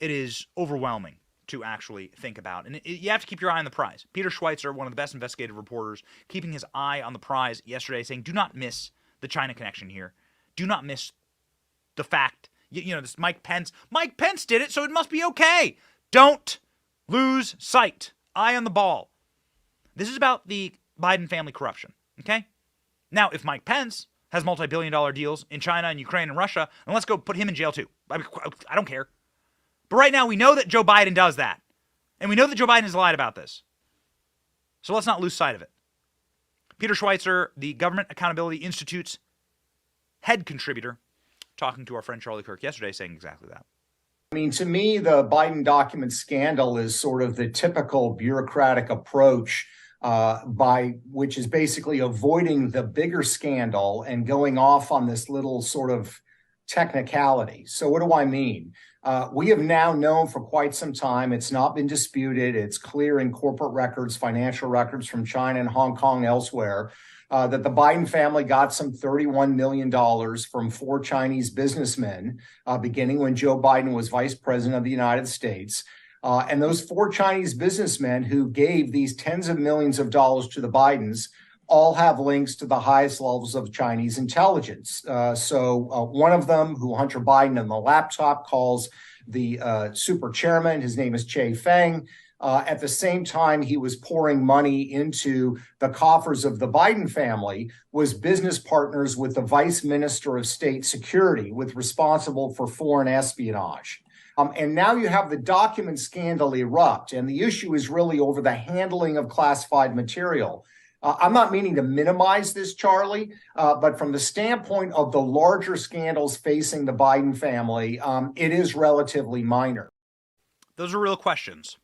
It is overwhelming to actually think about. And you have to keep your eye on the prize. Peter Schweitzer, one of the best investigative reporters, keeping his eye on the prize yesterday, saying, do not miss the China connection here. Do not miss the fact, you know, this Mike Pence. Mike Pence did it, so it must be okay. Don't lose sight. Eye on the ball. This is about the Biden family corruption, okay? Now, if Mike Pence has multi-billion-dollar deals in China and Ukraine and Russia, then let's go put him in jail too. I don't care. But right now, we know that Joe Biden does that. And we know that Joe Biden has lied about this. So let's not lose sight of it. Peter Schweitzer, the Government Accountability Institute's head contributor, talking to our friend Charlie Kirk yesterday, saying exactly that. I mean, to me, the Biden document scandal is sort of the typical bureaucratic approach by which is basically avoiding the bigger scandal and going off on this little sort of technicality. So what do I mean? We have now known for quite some time, it's not been disputed, it's clear in corporate records, financial records from China and Hong Kong, elsewhere, that the Biden family got some $31 million from 4 Chinese businessmen, beginning when Joe Biden was vice president of the United States. And those 4 Chinese businessmen who gave these tens of millions of dollars to the Bidens all have links to the highest levels of Chinese intelligence. So one of them, who Hunter Biden on the laptop calls the super chairman, his name is Che Feng. At the same time he was pouring money into the coffers of the Biden family, was business partners with the vice minister of state security, with responsible for foreign espionage. And now you have the document scandal erupt, and the issue is really over the handling of classified material. I'm not meaning to minimize this, Charlie, but from the standpoint of the larger scandals facing the Biden family, it is relatively minor. Those are real questions.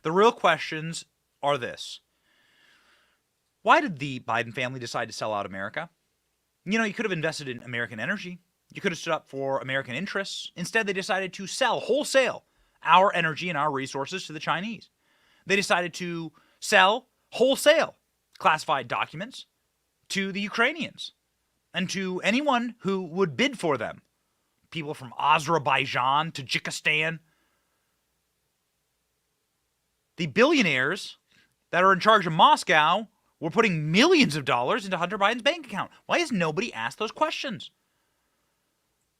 The real questions are this. Why did the Biden family decide to sell out America? You know, you could have invested in American energy. You could have stood up for American interests. Instead, they decided to sell wholesale our energy and our resources to the Chinese. They decided to sell wholesale classified documents to the Ukrainians and to anyone who would bid for them. People from Azerbaijan, Tajikistan. the billionaires that are in charge of Moscow were putting millions of dollars into Hunter Biden's bank account. Why has nobody asked those questions?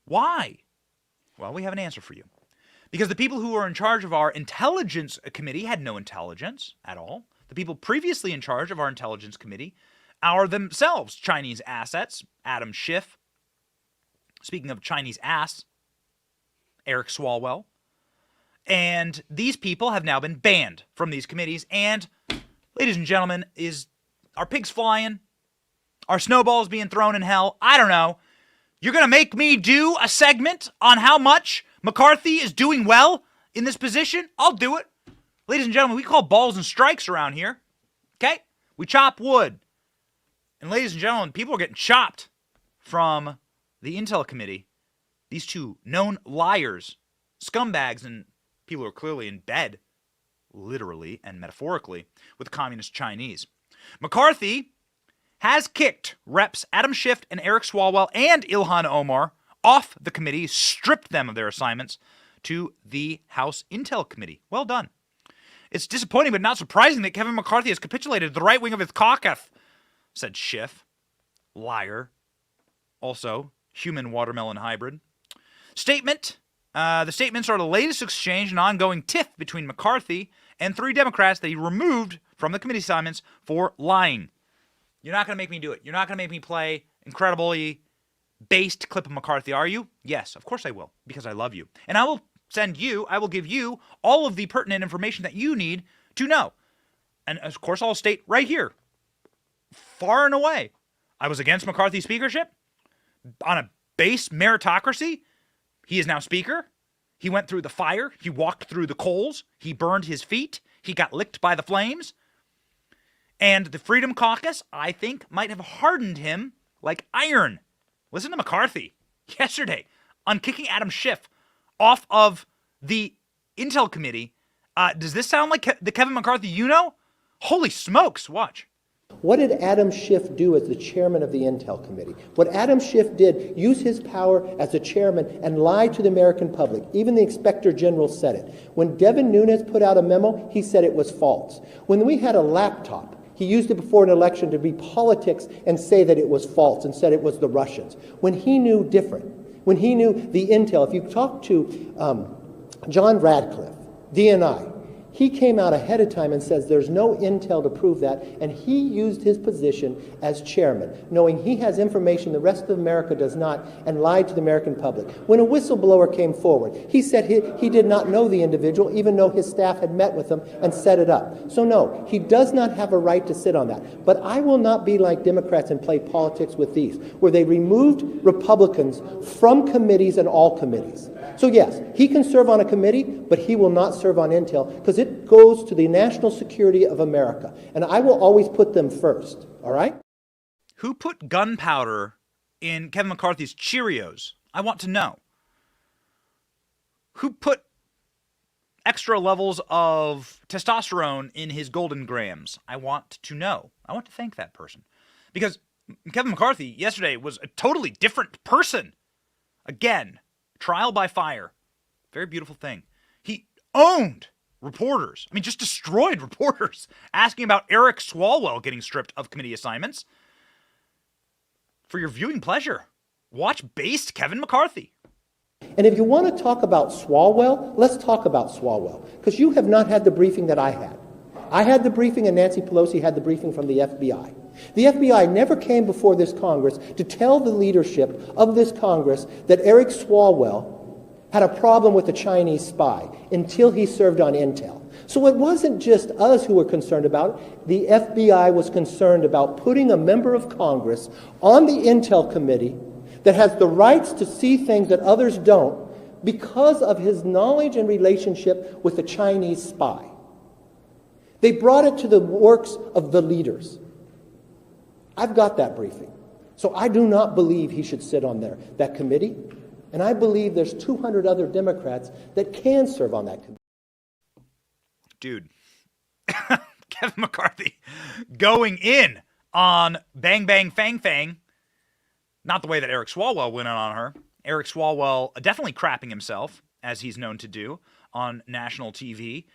Why? Well, we have an answer for you. Because the people who are in charge of our intelligence committee had no intelligence at all. The people previously in charge of our intelligence committee are themselves Chinese assets. Adam Schiff. Speaking of Chinese ass, Eric Swalwell. And these people have now been banned from these committees. And, ladies and gentlemen, are pigs flying? Are snowballs being thrown in hell? I don't know. You're going to make me do a segment on how much McCarthy is doing well in this position? I'll do it. Ladies and gentlemen, we call balls and strikes around here. Okay? We chop wood. And ladies and gentlemen, people are getting chopped from the Intel Committee. These two known liars, scumbags, and people who are clearly in bed, literally and metaphorically, with communist Chinese. McCarthy has kicked Reps Adam Schiff and Eric Swalwell and Ilhan Omar off the committee, stripped them of their assignments to the House Intel Committee. Well done. It's disappointing but not surprising that Kevin McCarthy has capitulated to the right wing of his caucus, said Schiff. Liar. Also, human watermelon hybrid. Statement. The statements are the latest exchange and ongoing tiff between McCarthy and 3 Democrats that he removed from the committee assignments for lying. You're not going to make me do it. You're not going to make me play incredibly based clip of McCarthy, are you? Yes, of course I will, because I love you. And I will give you all of the pertinent information that you need to know. And of course, I'll state right here, far and away, I was against McCarthy's speakership on a base meritocracy. He is now speaker. He went through the fire. He walked through the coals. He burned his feet. He got licked by the flames. And the Freedom Caucus, I think, might have hardened him like iron. Listen to McCarthy yesterday on kicking Adam Schiff off of the Intel Committee. Does this sound like the Kevin McCarthy you know? Holy smokes, watch. What did Adam Schiff do as the chairman of the Intel Committee? What Adam Schiff did, use his power as a chairman and lie to the American public. Even the Inspector General said it. When Devin Nunes put out a memo, he said it was false. When we had a laptop, he used it before an election to be politics and say that it was false and said it was the Russians. When he knew different, when he knew the intel, if you talk to John Radcliffe, DNI, he came out ahead of time and says there's no intel to prove that, and he used his position as chairman, knowing he has information the rest of America does not, and lied to the American public. When a whistleblower came forward, he said he did not know the individual, even though his staff had met with him and set it up. So no, he does not have a right to sit on that. But I will not be like Democrats and play politics with these, where they removed Republicans from committees and all committees. So yes, he can serve on a committee, but he will not serve on intel because it goes to the national security of America. And I will always put them first, all right? Who put gunpowder in Kevin McCarthy's Cheerios? I want to know. Who put extra levels of testosterone in his Golden Grams? I want to know. I want to thank that person. Because Kevin McCarthy yesterday was a totally different person. Again, trial by fire. Very beautiful thing. He owned reporters. I mean, just destroyed reporters asking about Eric Swalwell getting stripped of committee assignments. For your viewing pleasure, watch Based Kevin McCarthy. And if you want to talk about Swalwell, let's talk about Swalwell, because you have not had the briefing that I had. I had the briefing and Nancy Pelosi had the briefing from the FBI. The FBI never came before this Congress to tell the leadership of this Congress that Eric Swalwell had a problem with a Chinese spy until he served on intel. So it wasn't just us who were concerned about it. The FBI was concerned about putting a member of Congress on the Intel Committee that has the rights to see things that others don't because of his knowledge and relationship with a Chinese spy. They brought it to the works of the leaders. I've got that briefing. So I do not believe he should sit on that committee. And I believe there's 200 other Democrats that can serve on that committee. Dude, Kevin McCarthy going in on Bang Bang Fang Fang. Not the way that Eric Swalwell went in on her. Eric Swalwell definitely crapping himself, as he's known to do, on national TV,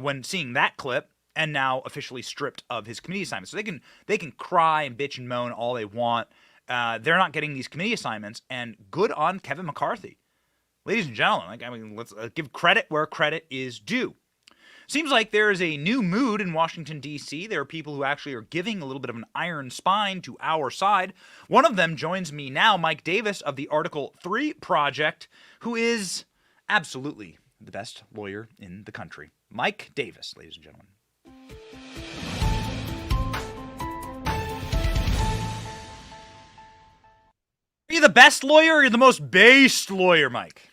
when seeing that clip, and now officially stripped of his committee assignments. So they can cry and bitch and moan all they want. They're not getting these committee assignments, and good on Kevin McCarthy. Ladies and gentlemen, let's give credit where credit is due. Seems like there is a new mood in Washington, D.C. There are people who actually are giving a little bit of an iron spine to our side. One of them joins me now, Mike Davis of the Article 3 Project, who is absolutely the best lawyer in the country. Mike Davis, ladies and gentlemen. Are you the best lawyer or are you the most based lawyer, Mike?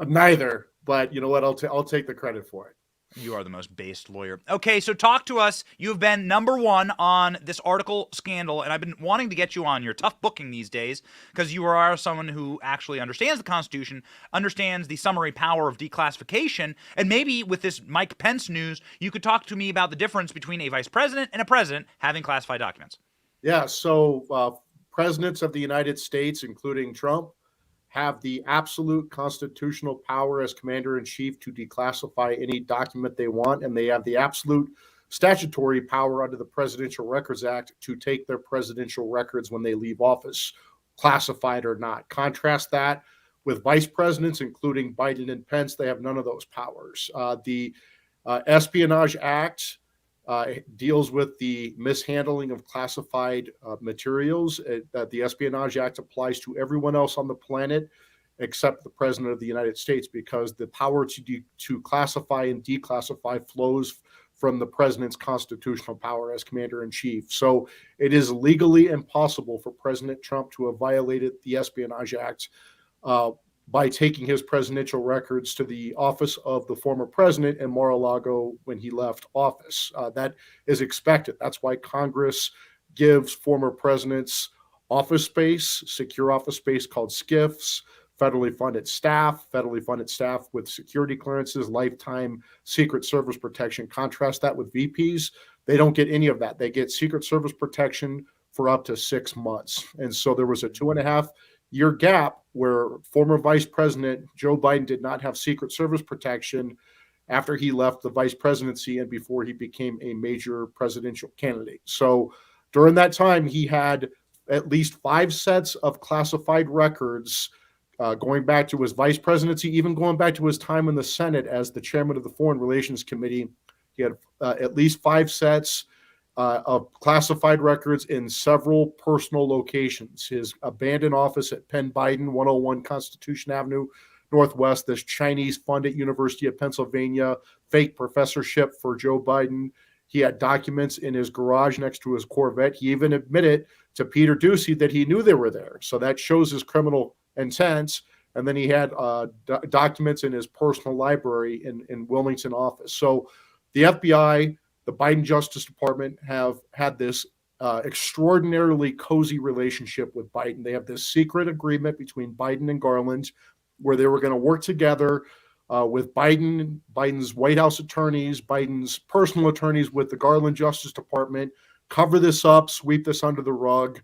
Neither, but you know what? I'll take the credit for it. You are the most based lawyer. Okay, so talk to us. You've been number one on this article scandal, and I've been wanting to get you on. You're tough booking these days because you are someone who actually understands the Constitution, understands the summary power of declassification, and maybe with this Mike Pence news, you could talk to me about the difference between a vice president and a president having classified documents. Yeah, so presidents of the United States, including Trump, have the absolute constitutional power as commander-in-chief to declassify any document they want, and they have the absolute statutory power under the Presidential Records Act to take their presidential records when they leave office, classified or not. Contrast that with vice presidents, including Biden and Pence. They have none of those powers. The Espionage Act deals with the mishandling of classified materials. The Espionage Act applies to everyone else on the planet except the President of the United States, because the power to classify and declassify flows from the President's constitutional power as commander-in-chief. So it is legally impossible for President Trump to have violated the Espionage Act by taking his presidential records to the office of the former president in Mar-a-Lago when he left office. That is expected. That's why Congress gives former presidents office space, secure office space called SCIFs, federally funded staff with security clearances, lifetime Secret Service protection. Contrast that with VPs. They don't get any of that. They get Secret Service protection for up to 6 months. And so there was a 2.5-year gap where former Vice President Joe Biden did not have Secret Service protection after he left the vice presidency and before he became a major presidential candidate. So during that time, he had at least 5 sets of classified records going back to his vice presidency, even going back to his time in the Senate as the chairman of the Foreign Relations Committee. He had at least 5 sets of classified records in several personal locations. His abandoned office at Penn Biden, 101 Constitution Avenue Northwest, this Chinese-funded University of Pennsylvania fake professorship for Joe Biden. He had documents in his garage next to his Corvette. He even admitted to Peter Doocy that he knew they were there. So that shows his criminal intent. And then he had documents in his personal library in Wilmington office. So the FBI, the Biden Justice Department have had this extraordinarily cozy relationship with Biden. They have this secret agreement between Biden and Garland where they were going to work together with Biden's White House attorneys, Biden's personal attorneys with the Garland Justice Department, cover this up, sweep this under the rug.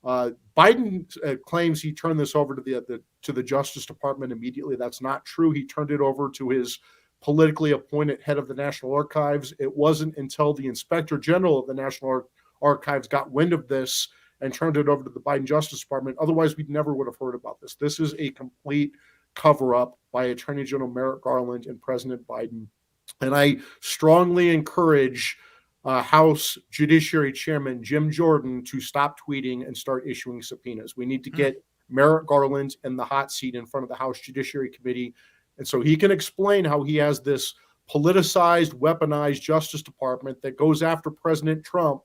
Biden claims he turned this over to the Justice Department immediately. That's not true. He turned it over to his politically appointed head of the National Archives. It wasn't until the Inspector General of the National Archives got wind of this and turned it over to the Biden Justice Department. Otherwise, we never would have heard about this. This is a complete cover-up by Attorney General Merrick Garland and President Biden. And I strongly encourage House Judiciary Chairman Jim Jordan to stop tweeting and start issuing subpoenas. We need to get Merrick Garland in the hot seat in front of the House Judiciary Committee, and so he can explain how he has this politicized, weaponized Justice Department that goes after President Trump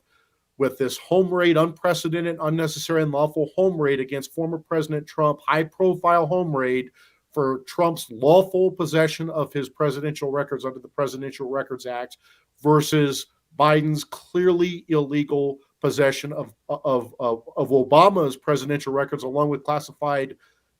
with this home raid, unprecedented, unnecessary, and lawful home raid against former President Trump, high-profile home raid for Trump's lawful possession of his presidential records under the Presidential Records Act versus Biden's clearly illegal possession of Obama's presidential records, along with classified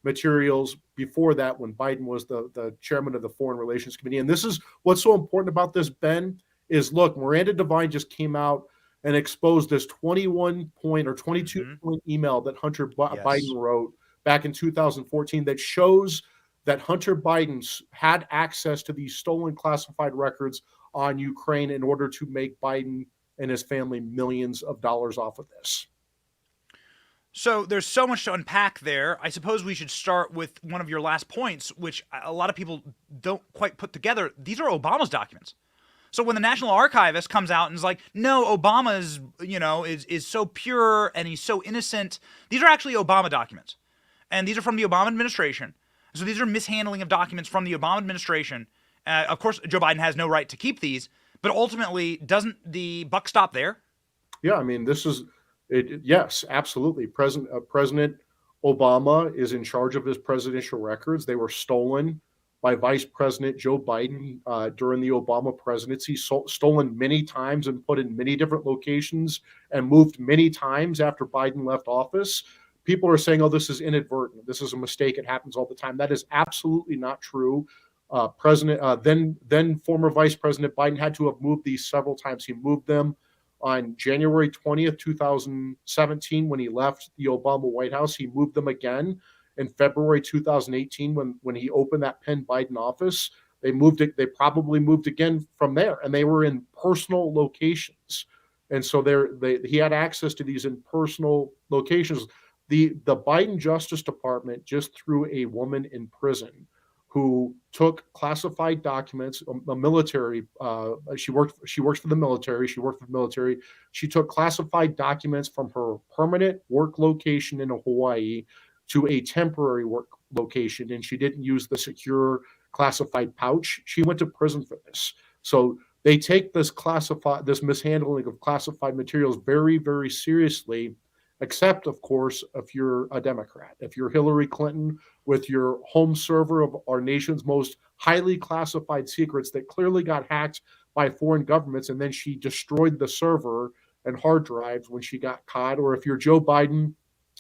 materials before that when Biden was the chairman of the Foreign Relations Committee. And this is what's so important about this, Ben, is look, Miranda Devine just came out and exposed this 21-point or 22-point email that Hunter Biden wrote back in 2014 that shows that Hunter Biden had access to these stolen classified records on Ukraine in order to make Biden and his family millions of dollars off of this. So there's so much to unpack there. I suppose we should start with one of your last points, which a lot of people don't quite put together. These are Obama's documents. So when the National Archivist comes out and is like, no, Obama is, is so pure and he's so innocent, these are actually Obama documents. And these are from the Obama administration. So these are mishandling of documents from the Obama administration. Of course, Joe Biden has no right to keep these, but ultimately, doesn't the buck stop there? Yeah, I mean, this is it. Yes, absolutely. President Obama is in charge of his presidential records. They were stolen by Vice President Joe Biden during the Obama presidency, stolen many times and put in many different locations and moved many times after Biden left office. People are saying, oh, this is inadvertent. This is a mistake. It happens all the time. That is absolutely not true. Then former Vice President Biden had to have moved these several times. He moved them on January 20th, 2017, when he left the Obama White House. He moved them again in February 2018 when he opened that Penn Biden office. They probably moved again from there, and they were in personal locations. And so he had access to these in personal locations. The Biden Justice Department just threw a woman in prison who took classified documents, a military. She works for the military. She took classified documents from her permanent work location in Hawaii to a temporary work location, and she didn't use the secure classified pouch. She went to prison for this. So they take this mishandling of classified materials very, very seriously. Except, of course, if you're a Democrat, if you're Hillary Clinton with your home server of our nation's most highly classified secrets that clearly got hacked by foreign governments, and then she destroyed the server and hard drives when she got caught. Or if you're Joe Biden,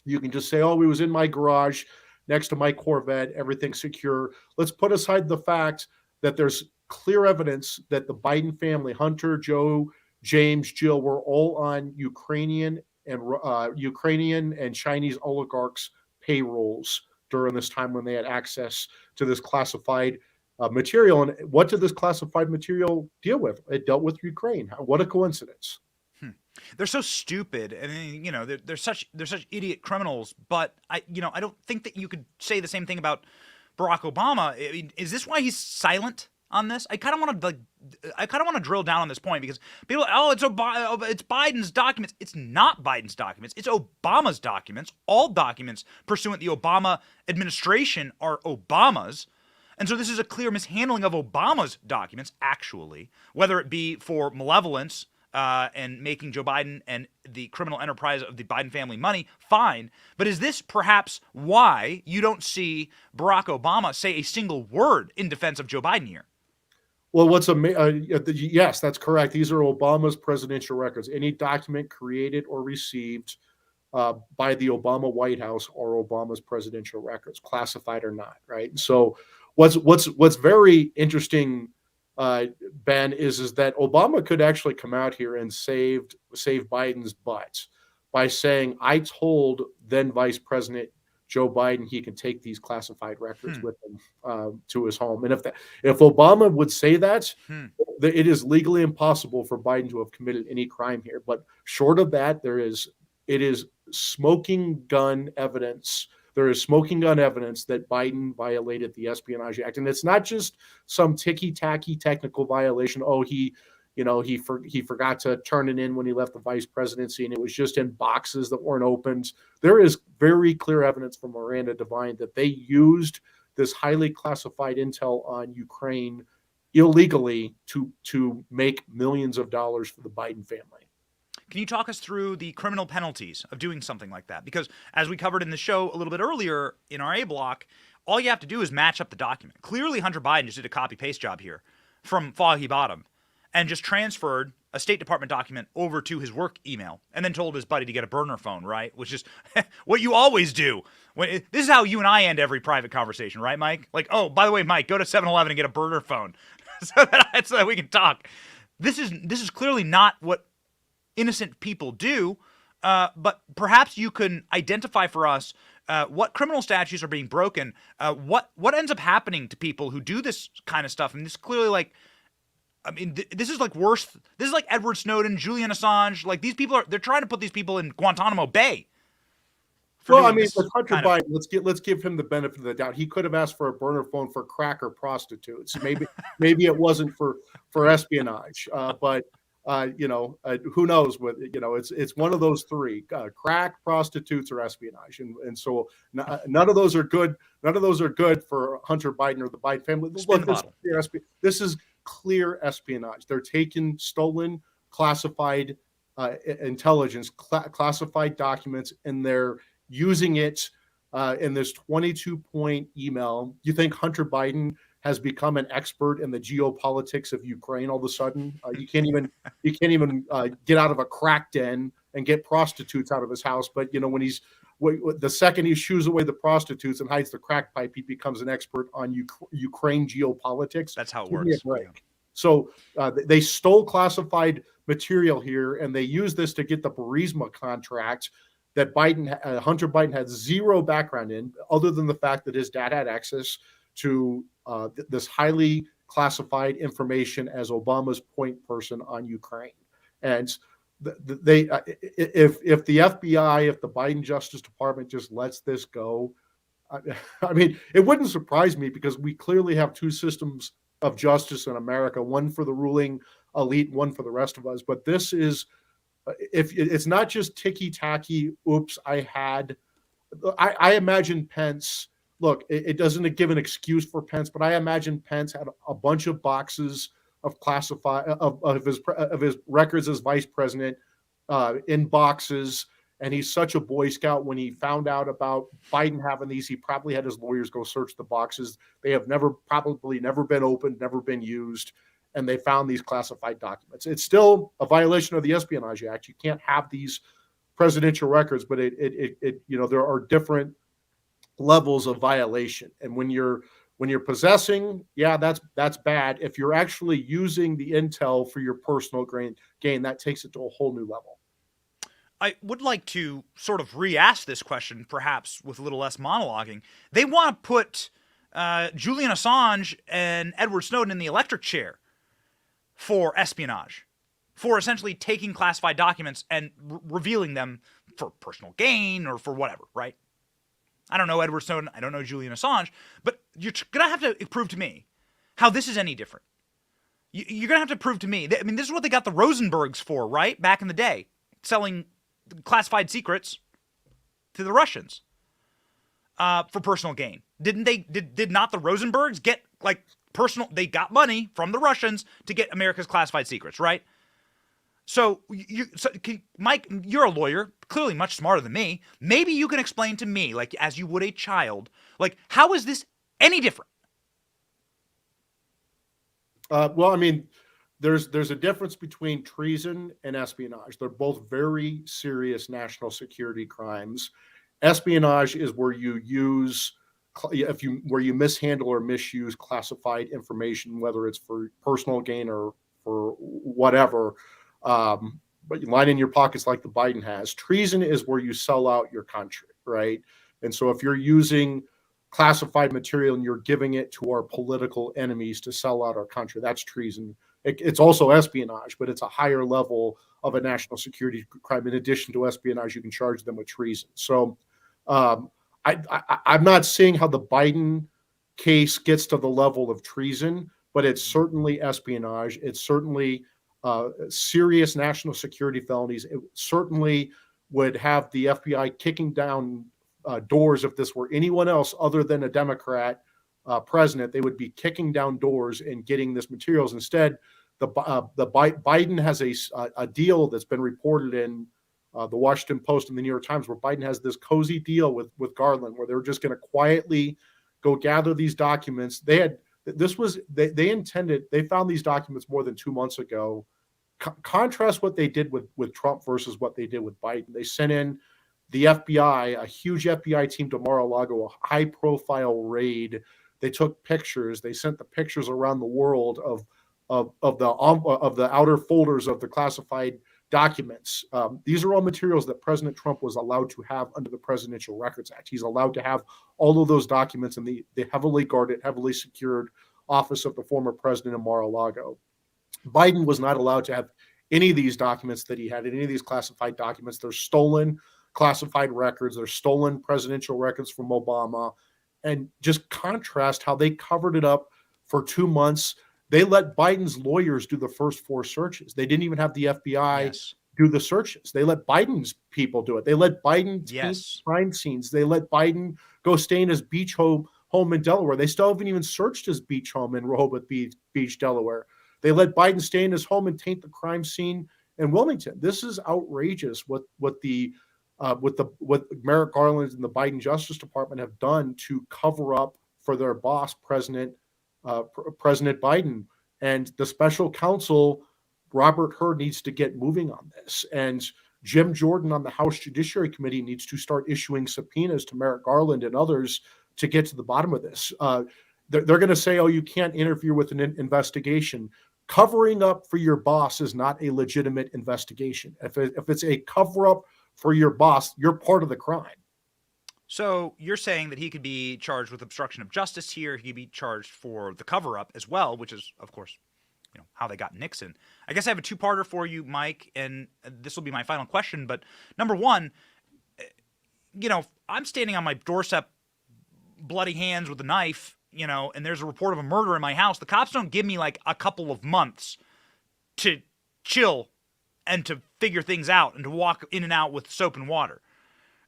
you can just say, oh, it was in my garage next to my Corvette, everything's secure. Let's put aside the fact that there's clear evidence that the Biden family, Hunter, Joe, James, Jill, were all on Ukrainian and Chinese oligarchs' payrolls during this time when they had access to this classified material. And what did this classified material deal with? It dealt with Ukraine. What a coincidence. They're so stupid, and they're such idiot criminals. But I don't think that you could say the same thing about Barack Obama. I mean, is this why he's silent on this? I kind of want to drill down on this point, because people, it's Biden's documents. It's not Biden's documents. It's Obama's documents. All documents pursuant the Obama administration are Obama's. And so this is a clear mishandling of Obama's documents, actually, whether it be for malevolence and making Joe Biden and the criminal enterprise of the Biden family money, fine. But is this perhaps why you don't see Barack Obama say a single word in defense of Joe Biden here? Well, yes, that's correct. These are Obama's presidential records. Any document created or received by the Obama White House are Obama's presidential records, classified or not, right? So what's very interesting, Ben, is that Obama could actually come out here and save Biden's butt by saying, I told then Vice President Joe Biden he can take these classified records with him to his home. And if Obama would say that, it is legally impossible for Biden to have committed any crime here. But short of that, it is smoking gun evidence. There is smoking gun evidence that Biden violated the Espionage Act. And it's not just some ticky-tacky technical violation. Oh, he forgot to turn it in when he left the vice presidency, and it was just in boxes that weren't opened. There is very clear evidence from Miranda Devine that they used this highly classified intel on Ukraine illegally to make millions of dollars for the Biden family. Can you talk us through the criminal penalties of doing something like that? Because as we covered in the show a little bit earlier in our A block, all you have to do is match up the document. Clearly, Hunter Biden just did a copy-paste job here from Foggy Bottom and just transferred a State Department document over to his work email and then told his buddy to get a burner phone, right? Which is what you always do. This is how you and I end every private conversation, right, Mike? Like, oh, by the way, Mike, go to 7-Eleven and get a burner phone so that we can talk. This is clearly not what innocent people do, but perhaps you can identify for us what criminal statutes are being broken, what ends up happening to people who do this kind of stuff. And this is clearly like, I mean, this is like worse. This is like Edward Snowden, Julian Assange. Like these people they're trying to put these people in Guantanamo Bay. Well, I mean, with Hunter Biden, let's give him the benefit of the doubt. He could have asked for a burner phone for crack or prostitutes. Maybe it wasn't for espionage, but who knows? What it's one of those three: crack, prostitutes, or espionage. And so none of those are good. None of those are good for Hunter Biden or the Biden family. Look, this is clear espionage. They're taking stolen, classified intelligence, classified documents, and they're using it in this 22-point email. You think Hunter Biden has become an expert in the geopolitics of Ukraine all of a sudden? You can't even get out of a crack den and get prostitutes out of his house. But the second he shoos away the prostitutes and hides the crack pipe, he becomes an expert on Ukraine geopolitics. That's how it works. So they stole classified material here, and they used this to get the Burisma contract that Hunter Biden had zero background in, other than the fact that his dad had access to this highly classified information as Obama's point person on Ukraine. And if the FBI, if the Biden Justice Department just lets this go, I mean, it wouldn't surprise me, because we clearly have two systems of justice in America, one for the ruling elite, one for the rest of us. But this is, if it's not just ticky-tacky, oops, I imagine Pence, look, it doesn't give an excuse for Pence, but I imagine Pence had a bunch of boxes of classified of his records as vice president in boxes, and he's such a Boy Scout. When he found out about Biden having these, he probably had his lawyers go search the boxes. They have probably never been opened, never been used, and they found these classified documents. It's still a violation of the Espionage Act. You can't have these presidential records, but there are different levels of violation. And when you're possessing, yeah, that's bad. If you're actually using the intel for your personal gain, that takes it to a whole new level. I would like to sort of re-ask this question, perhaps with a little less monologuing. They want to put Julian Assange and Edward Snowden in the electric chair for espionage, for essentially taking classified documents and revealing them for personal gain or for whatever, right? I don't know Edward Snowden, I don't know Julian Assange, but you're going to have to prove to me how this is any different. You're going to have to prove to me. I mean, this is what they got the Rosenbergs for, right? Back in the day, selling classified secrets to the Russians for personal gain. Did not the Rosenbergs get they got money from the Russians to get America's classified secrets, right? So, Mike, you're a lawyer, clearly much smarter than me. Maybe you can explain to me, like as you would a child, like how is this any different? Well, I mean, there's a difference between treason and espionage. They're both very serious national security crimes. Espionage is where you mishandle or misuse classified information, whether it's for personal gain or for whatever. But you line in your pockets like the Biden has. Treason is where you sell out your country, right? And so if you're using classified material and you're giving it to our political enemies to sell out our country, that's treason. It's also espionage, but it's a higher level of a national security crime. In addition to espionage, you can charge them with treason. So I'm not seeing how the Biden case gets to the level of treason, but it's certainly espionage. It's certainly serious national security felonies. It certainly would have the FBI kicking down doors. If this were anyone else other than a Democrat president, they would be kicking down doors and getting this materials. Instead, Biden has a deal that's been reported in the Washington Post and the New York Times, where Biden has this cozy deal with Garland, where they're just going to quietly go gather these documents. They found these documents more than 2 months ago. Contrast what they did with Trump versus what they did with Biden. They sent in the FBI, a huge FBI team to Mar-a-Lago, a high-profile raid. They took pictures. They sent the pictures around the world of the outer folders of the classified documents. These are all materials that President Trump was allowed to have under the Presidential Records Act. He's allowed to have all of those documents in the heavily guarded, heavily secured office of the former president in Mar-a-Lago. Biden was not allowed to have any of these documents that he had, any of these classified documents. They're stolen classified records. They're stolen presidential records from Obama. And just contrast how they covered it up for 2 months. They let Biden's lawyers do the first 4 searches. They didn't even have the FBI do the searches. They let Biden's people do it. They let Biden taint crime scenes. They let Biden go stay in his beach home in Delaware. They still haven't even searched his beach home in Rehoboth Beach, Delaware. They let Biden stay in his home and taint the crime scene in Wilmington. This is outrageous what Merrick Garland and the Biden Justice Department have done to cover up for their boss, President Biden. And the special counsel, Robert Hur, needs to get moving on this. And Jim Jordan on the House Judiciary Committee needs to start issuing subpoenas to Merrick Garland and others to get to the bottom of this. They're going to say, oh, you can't interfere with an investigation. Covering up for your boss is not a legitimate investigation. If it's a cover-up for your boss, you're part of the crime. So you're saying that he could be charged with obstruction of justice here. He could be charged for the cover-up as well, which is, of course, how they got Nixon. I guess I have a two-parter for you, Mike, and this will be my final question. But number one, I'm standing on my doorstep, bloody hands with a knife, and there's a report of a murder in my house. The cops don't give me like a couple of months to chill and to figure things out and to walk in and out with soap and water.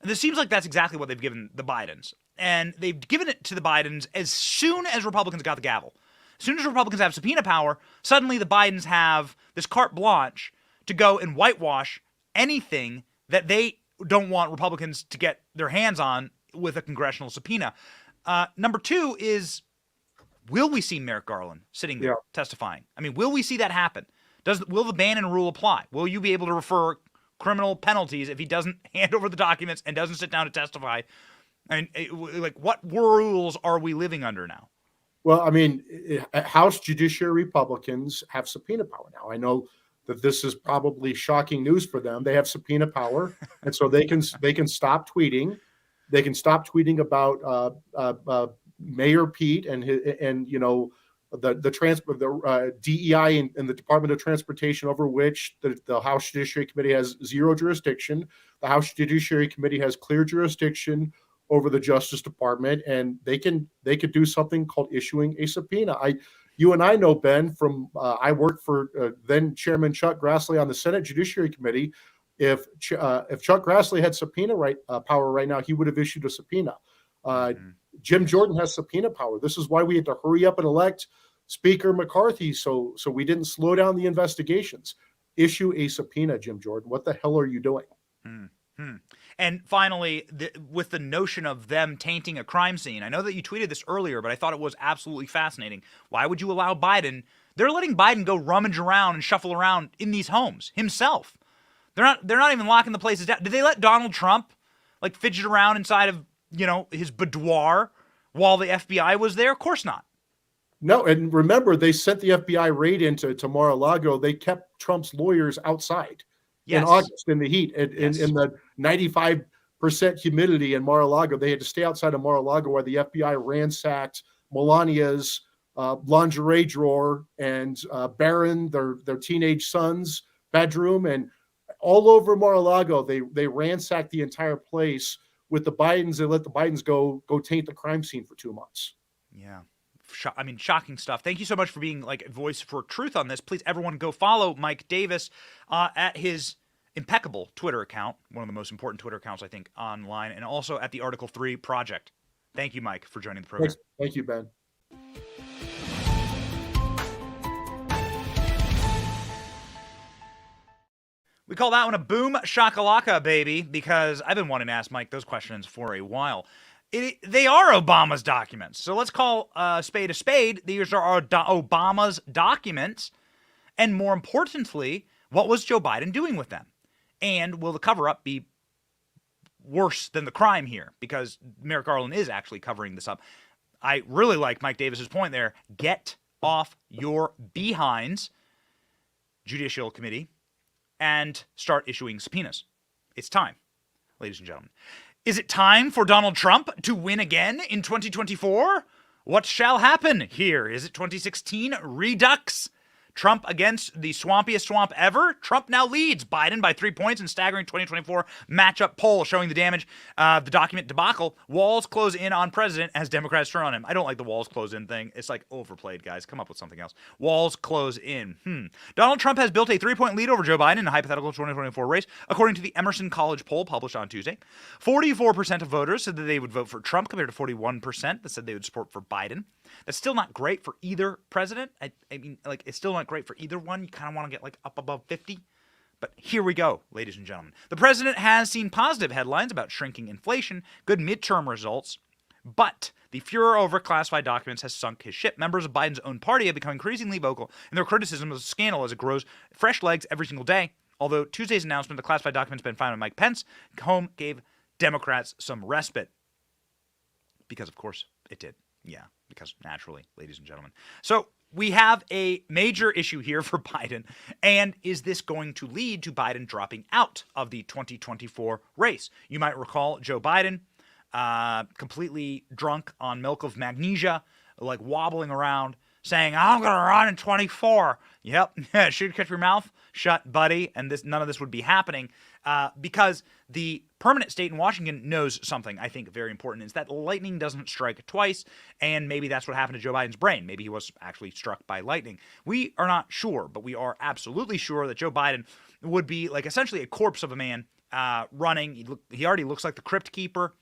And this seems like that's exactly what they've given the Bidens. And they've given it to the Bidens as soon as Republicans got the gavel. As soon as Republicans have subpoena power, suddenly the Bidens have this carte blanche to go and whitewash anything that they don't want Republicans to get their hands on with a congressional subpoena. Number two is, will we see Merrick Garland sitting there testifying? I mean, will we see that happen? Will the Bannon rule apply? Will you be able to refer criminal penalties if he doesn't hand over the documents and doesn't sit down to testify? I mean, what rules are we living under now? Well, I mean, House Judiciary Republicans have subpoena power now. I know that this is probably shocking news for them. They have subpoena power, and so they can stop tweeting. They can stop tweeting about Mayor Pete and the DEI and the Department of Transportation, over which the House Judiciary Committee has zero jurisdiction. The House Judiciary Committee has clear jurisdiction over the Justice Department, and they could do something called issuing a subpoena. You and I know, Ben, from I worked for then Chairman Chuck Grassley on the Senate Judiciary Committee. If Chuck Grassley had subpoena power right now, he would have issued a subpoena. Jim Jordan has subpoena power. This is why we had to hurry up and elect Speaker McCarthy, so we didn't slow down the investigations. Issue a subpoena, Jim Jordan. What the hell are you doing? And finally, with the notion of them tainting a crime scene, I know that you tweeted this earlier, but I thought it was absolutely fascinating. Why would you allow Biden? They're letting Biden go rummage around and shuffle around in these homes himself. They're not even locking the places down. Did they let Donald Trump fidget around inside of his boudoir while the FBI was there? Of course not. No, and remember, they sent the FBI raid into Mar-a-Lago. They kept Trump's lawyers outside in August in the heat, in the 95% humidity in Mar-a-Lago. They had to stay outside of Mar-a-Lago while the FBI ransacked Melania's lingerie drawer and Barron, their teenage son's bedroom, and all over Mar-a-Lago. They ransacked the entire place with the Bidens. They let the Bidens go taint the crime scene for 2 months. Yeah. I mean, shocking stuff. Thank you so much for being a voice for truth on this. Please, everyone, go follow Mike Davis at his impeccable Twitter account, one of the most important Twitter accounts, I think, online, and also at the Article 3 Project. Thank you, Mike, for joining the program. Thanks. Thank you, Ben. We call that one a boom shakalaka, baby, because I've been wanting to ask Mike those questions for a while. They are Obama's documents. So let's call a spade a spade. These are Obama's documents. And more importantly, what was Joe Biden doing with them? And will the cover-up be worse than the crime here? Because Merrick Garland is actually covering this up. I really like Mike Davis's point there. Get off your behinds, Judicial Committee. and start issuing subpoenas. It's time, ladies and gentlemen. Is it time for Donald Trump to win again in 2024? What shall happen here? Is it 2016 redux? Trump against the swampiest swamp ever? Trump now leads Biden by 3 points in staggering 2024 matchup poll showing the damage of the document debacle. Walls close in on president as Democrats turn on him. I don't like the walls close in thing. It's like overplayed, guys. Come up with something else. Walls close in. Donald Trump has built a 3-point lead over Joe Biden in a hypothetical 2024 race, according to the Emerson College poll published on Tuesday. 44% of voters said that they would vote for Trump compared to 41% that said they would support for Biden. That's still not great for either president. I mean, like, it's still not great for either one. You kind of want to get, like, up above 50. But here we go, ladies and gentlemen. The president has seen positive headlines about shrinking inflation, good midterm results, but the furor over classified documents has sunk his ship. Members of Biden's own party have become increasingly vocal in their criticism of the scandal as it grows fresh legs every single day. Although Tuesday's announcement of the classified documents been found by Mike Pence home gave Democrats some respite. Because, of course, it did. Yeah, because naturally, ladies and gentlemen. So we have a major issue here for Biden. And is this going to lead to Biden dropping out of the 2024 race? You might recall Joe Biden, completely drunk on milk of magnesia, like wobbling around, saying, I'm going to run in 24. Yep, should catch your mouth shut, buddy. And none of this would be happening because the permanent state in Washington knows something, I think, very important, is that lightning doesn't strike twice, and maybe that's what happened to Joe Biden's brain. Maybe he was actually struck by lightning. We are not sure, but we are absolutely sure that Joe Biden would be like essentially a corpse of a man running. He already looks like the Crypt Keeper.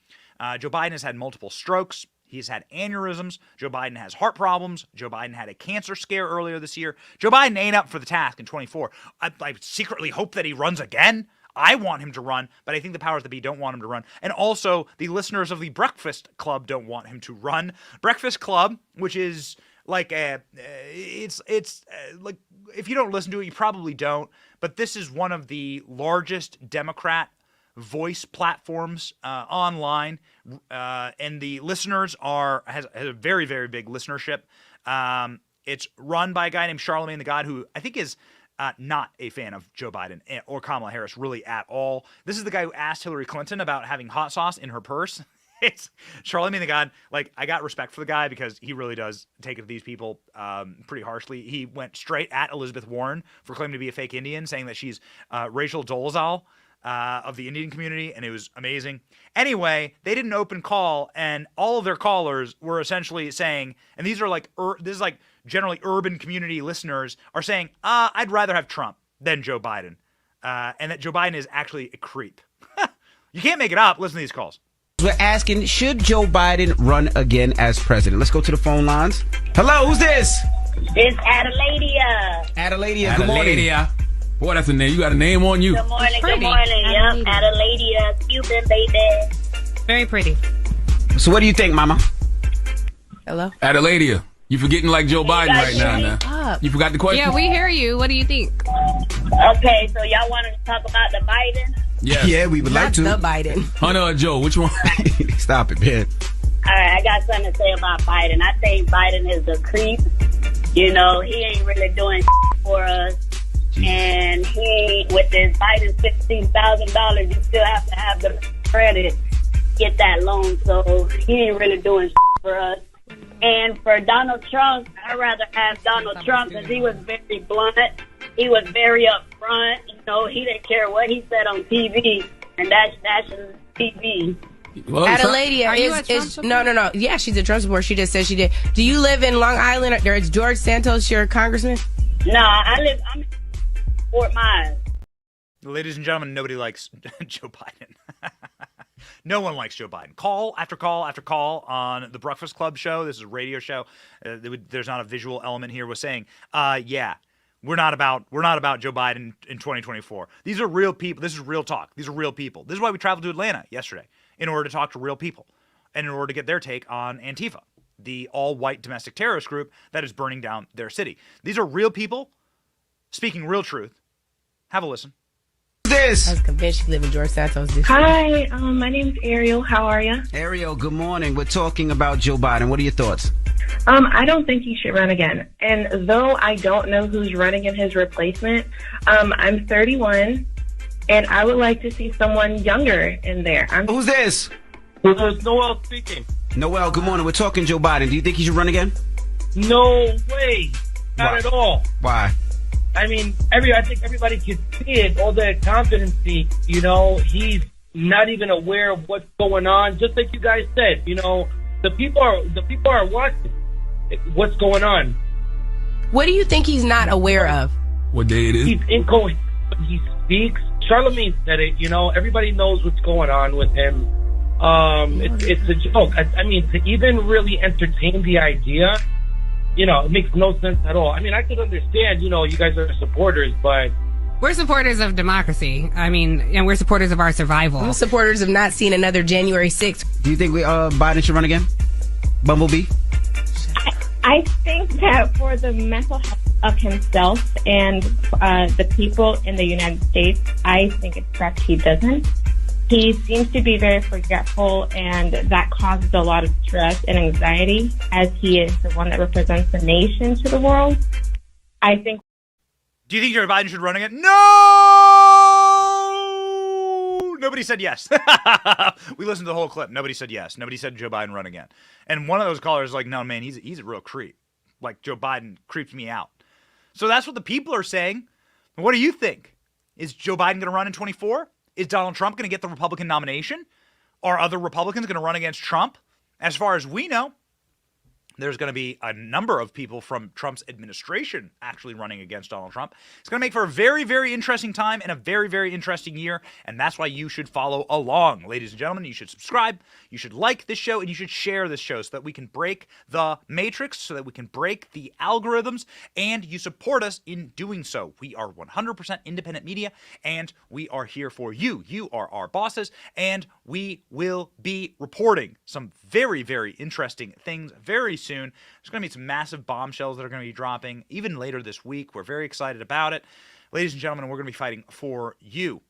Joe Biden has had multiple strokes. He's had aneurysms. Joe Biden has heart problems. Joe Biden had a cancer scare earlier this year. Joe Biden ain't up for the task in 24. I secretly hope that he runs again. I want him to run, but I think the powers that be don't want him to run. And also, the listeners of the Breakfast Club don't want him to run. Breakfast Club, which is like it's like, if you don't listen to it, you probably don't. But this is one of the largest Democrat voice platforms online, and the listeners has a very, very big listenership. It's run by a guy named Charlemagne the God, who I think is not a fan of Joe Biden or Kamala Harris really at all. This is the guy who asked Hillary Clinton about having hot sauce in her purse. It's Charlemagne the God. Like, I got respect for the guy because he really does take it to these people pretty harshly. He went straight at Elizabeth Warren for claiming to be a fake Indian, saying that she's Rachel Dolezal of the Indian community, and it was amazing. Anyway, they did an open call, and all of their callers were essentially saying, and these are like, this is like generally urban community listeners are saying, I'd rather have Trump than Joe Biden, and that Joe Biden is actually a creep. You can't make it up. Listen to these calls. We're asking, should Joe Biden run again as president? Let's go to the phone lines. Hello, who's this? It's Adeladia. Adeladia, good morning. Boy, that's a name. You got a name on you. Good morning, good morning. Yep, Adeladia, Cuban, baby. Very pretty. So what do you think, mama? Hello? Adeladia, you forgetting like Joe Biden right now. You forgot the question? Yeah, we hear you. What do you think? Okay, so y'all wanted to talk about the Biden? Yes. Yeah, we would like to. The Biden. Hunter or Joe, which one? Stop it, man. All right, I got something to say about Biden. I think Biden is a creep. You know, he ain't really doing for us. And he, with this Biden $16,000, you still have to have the credit to get that loan. So he ain't really doing for us. And for Donald Trump, I'd rather have Donald Trump because he was very blunt. He was very upfront. You know, he didn't care what he said on TV, and that's national TV. Well, Adeladia is no. Yeah, she's a Trump supporter. She just said she did. Do you live in Long Island? Or is George Santos your congressman? No, I'm in Fort Myers. Ladies and gentlemen, nobody likes Joe Biden. No one likes Joe Biden. Call after call after call on the Breakfast Club show. This is a radio show. There's not a visual element here. Was saying, yeah, we're not about Joe Biden in 2024. These are real people. This is real talk. These are real people. This is why we traveled to Atlanta yesterday, in order to talk to real people and in order to get their take on Antifa, the all-white domestic terrorist group that is burning down their city. These are real people speaking real truth. Have a listen. This. I was convinced you live in George Santos district. Hi, my name's Ariel. How are you? Ariel, good morning. We're talking about Joe Biden. What are your thoughts? I don't think he should run again. And though I don't know who's running in his replacement, I'm 31, and I would like to see someone younger in there. Who's this? Noel speaking. Noel, good morning. We're talking Joe Biden. Do you think he should run again? No way. Not at all. Why? I mean, I think everybody can see it, all the competency, you know, he's not even aware of what's going on. Just like you guys said, you know, the people are watching what's going on. What do you think he's not aware of? What day it is? He's incoherent when he speaks. Charlemagne said it, you know, everybody knows what's going on with him. It's a joke. I mean, to even really entertain the idea, you know, it makes no sense at all. I mean, I could understand, you know, you guys are supporters, but... We're supporters of democracy. I mean, and we're supporters of our survival. We're supporters of not seeing another January 6th. Do you think Biden should run again? Bumblebee? I think that for the mental health of himself and the people in the United States, I think it's correct he doesn't. He seems to be very forgetful, and that causes a lot of stress and anxiety, as he is the one that represents the nation to the world. I think. Do you think Joe Biden should run again? No! Nobody said yes. We listened to the whole clip. Nobody said yes. Nobody said Joe Biden run again. And one of those callers was like, no, man, he's a real creep. Like, Joe Biden creeps me out. So that's what the people are saying. What do you think? Is Joe Biden going to run in 24? Is Donald Trump going to get the Republican nomination? Are other Republicans going to run against Trump? As far as we know, there's going to be a number of people from Trump's administration actually running against Donald Trump. It's going to make for a very, very interesting time and a very, very interesting year, and that's why you should follow along. Ladies and gentlemen, you should subscribe, you should like this show, and you should share this show so that we can break the matrix, so that we can break the algorithms, and you support us in doing so. We are 100% independent media, and we are here for you. You are our bosses, and we will be reporting some very, very interesting things very soon. There's going to be some massive bombshells that are going to be dropping even later this week. We're very excited about it. Ladies and gentlemen, we're going to be fighting for you.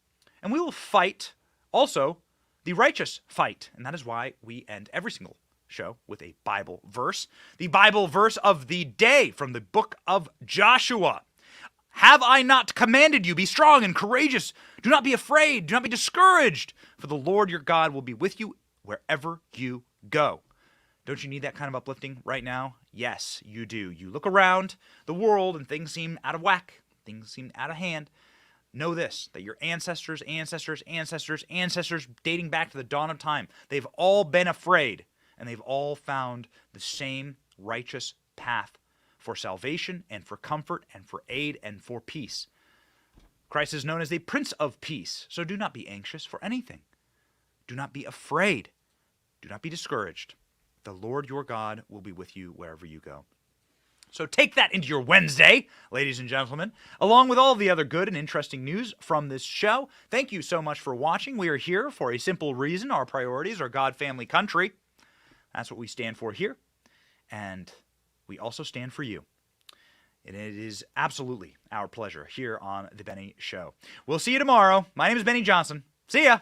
And we will fight also the righteous fight. And that is why we end every single show with a Bible verse. The Bible verse of the day from the book of Joshua. Have I not commanded you? Be strong and courageous. Do not be afraid. Do not be discouraged. For the Lord your God will be with you wherever you go. Don't you need that kind of uplifting right now? Yes, you do. You look around the world and things seem out of whack. Things seem out of hand. Know this, that your ancestors, dating back to the dawn of time, they've all been afraid, and they've all found the same righteous path for salvation and for comfort and for aid and for peace. Christ is known as the Prince of Peace, so do not be anxious for anything. Do not be afraid. Do not be discouraged. The Lord your God will be with you wherever you go. So take that into your Wednesday, ladies and gentlemen, along with all the other good and interesting news from this show. Thank you so much for watching. We are here for a simple reason. Our priorities are God, family, country. That's what we stand for here. And we also stand for you. And it is absolutely our pleasure here on The Benny Show. We'll see you tomorrow. My name is Benny Johnson. See ya.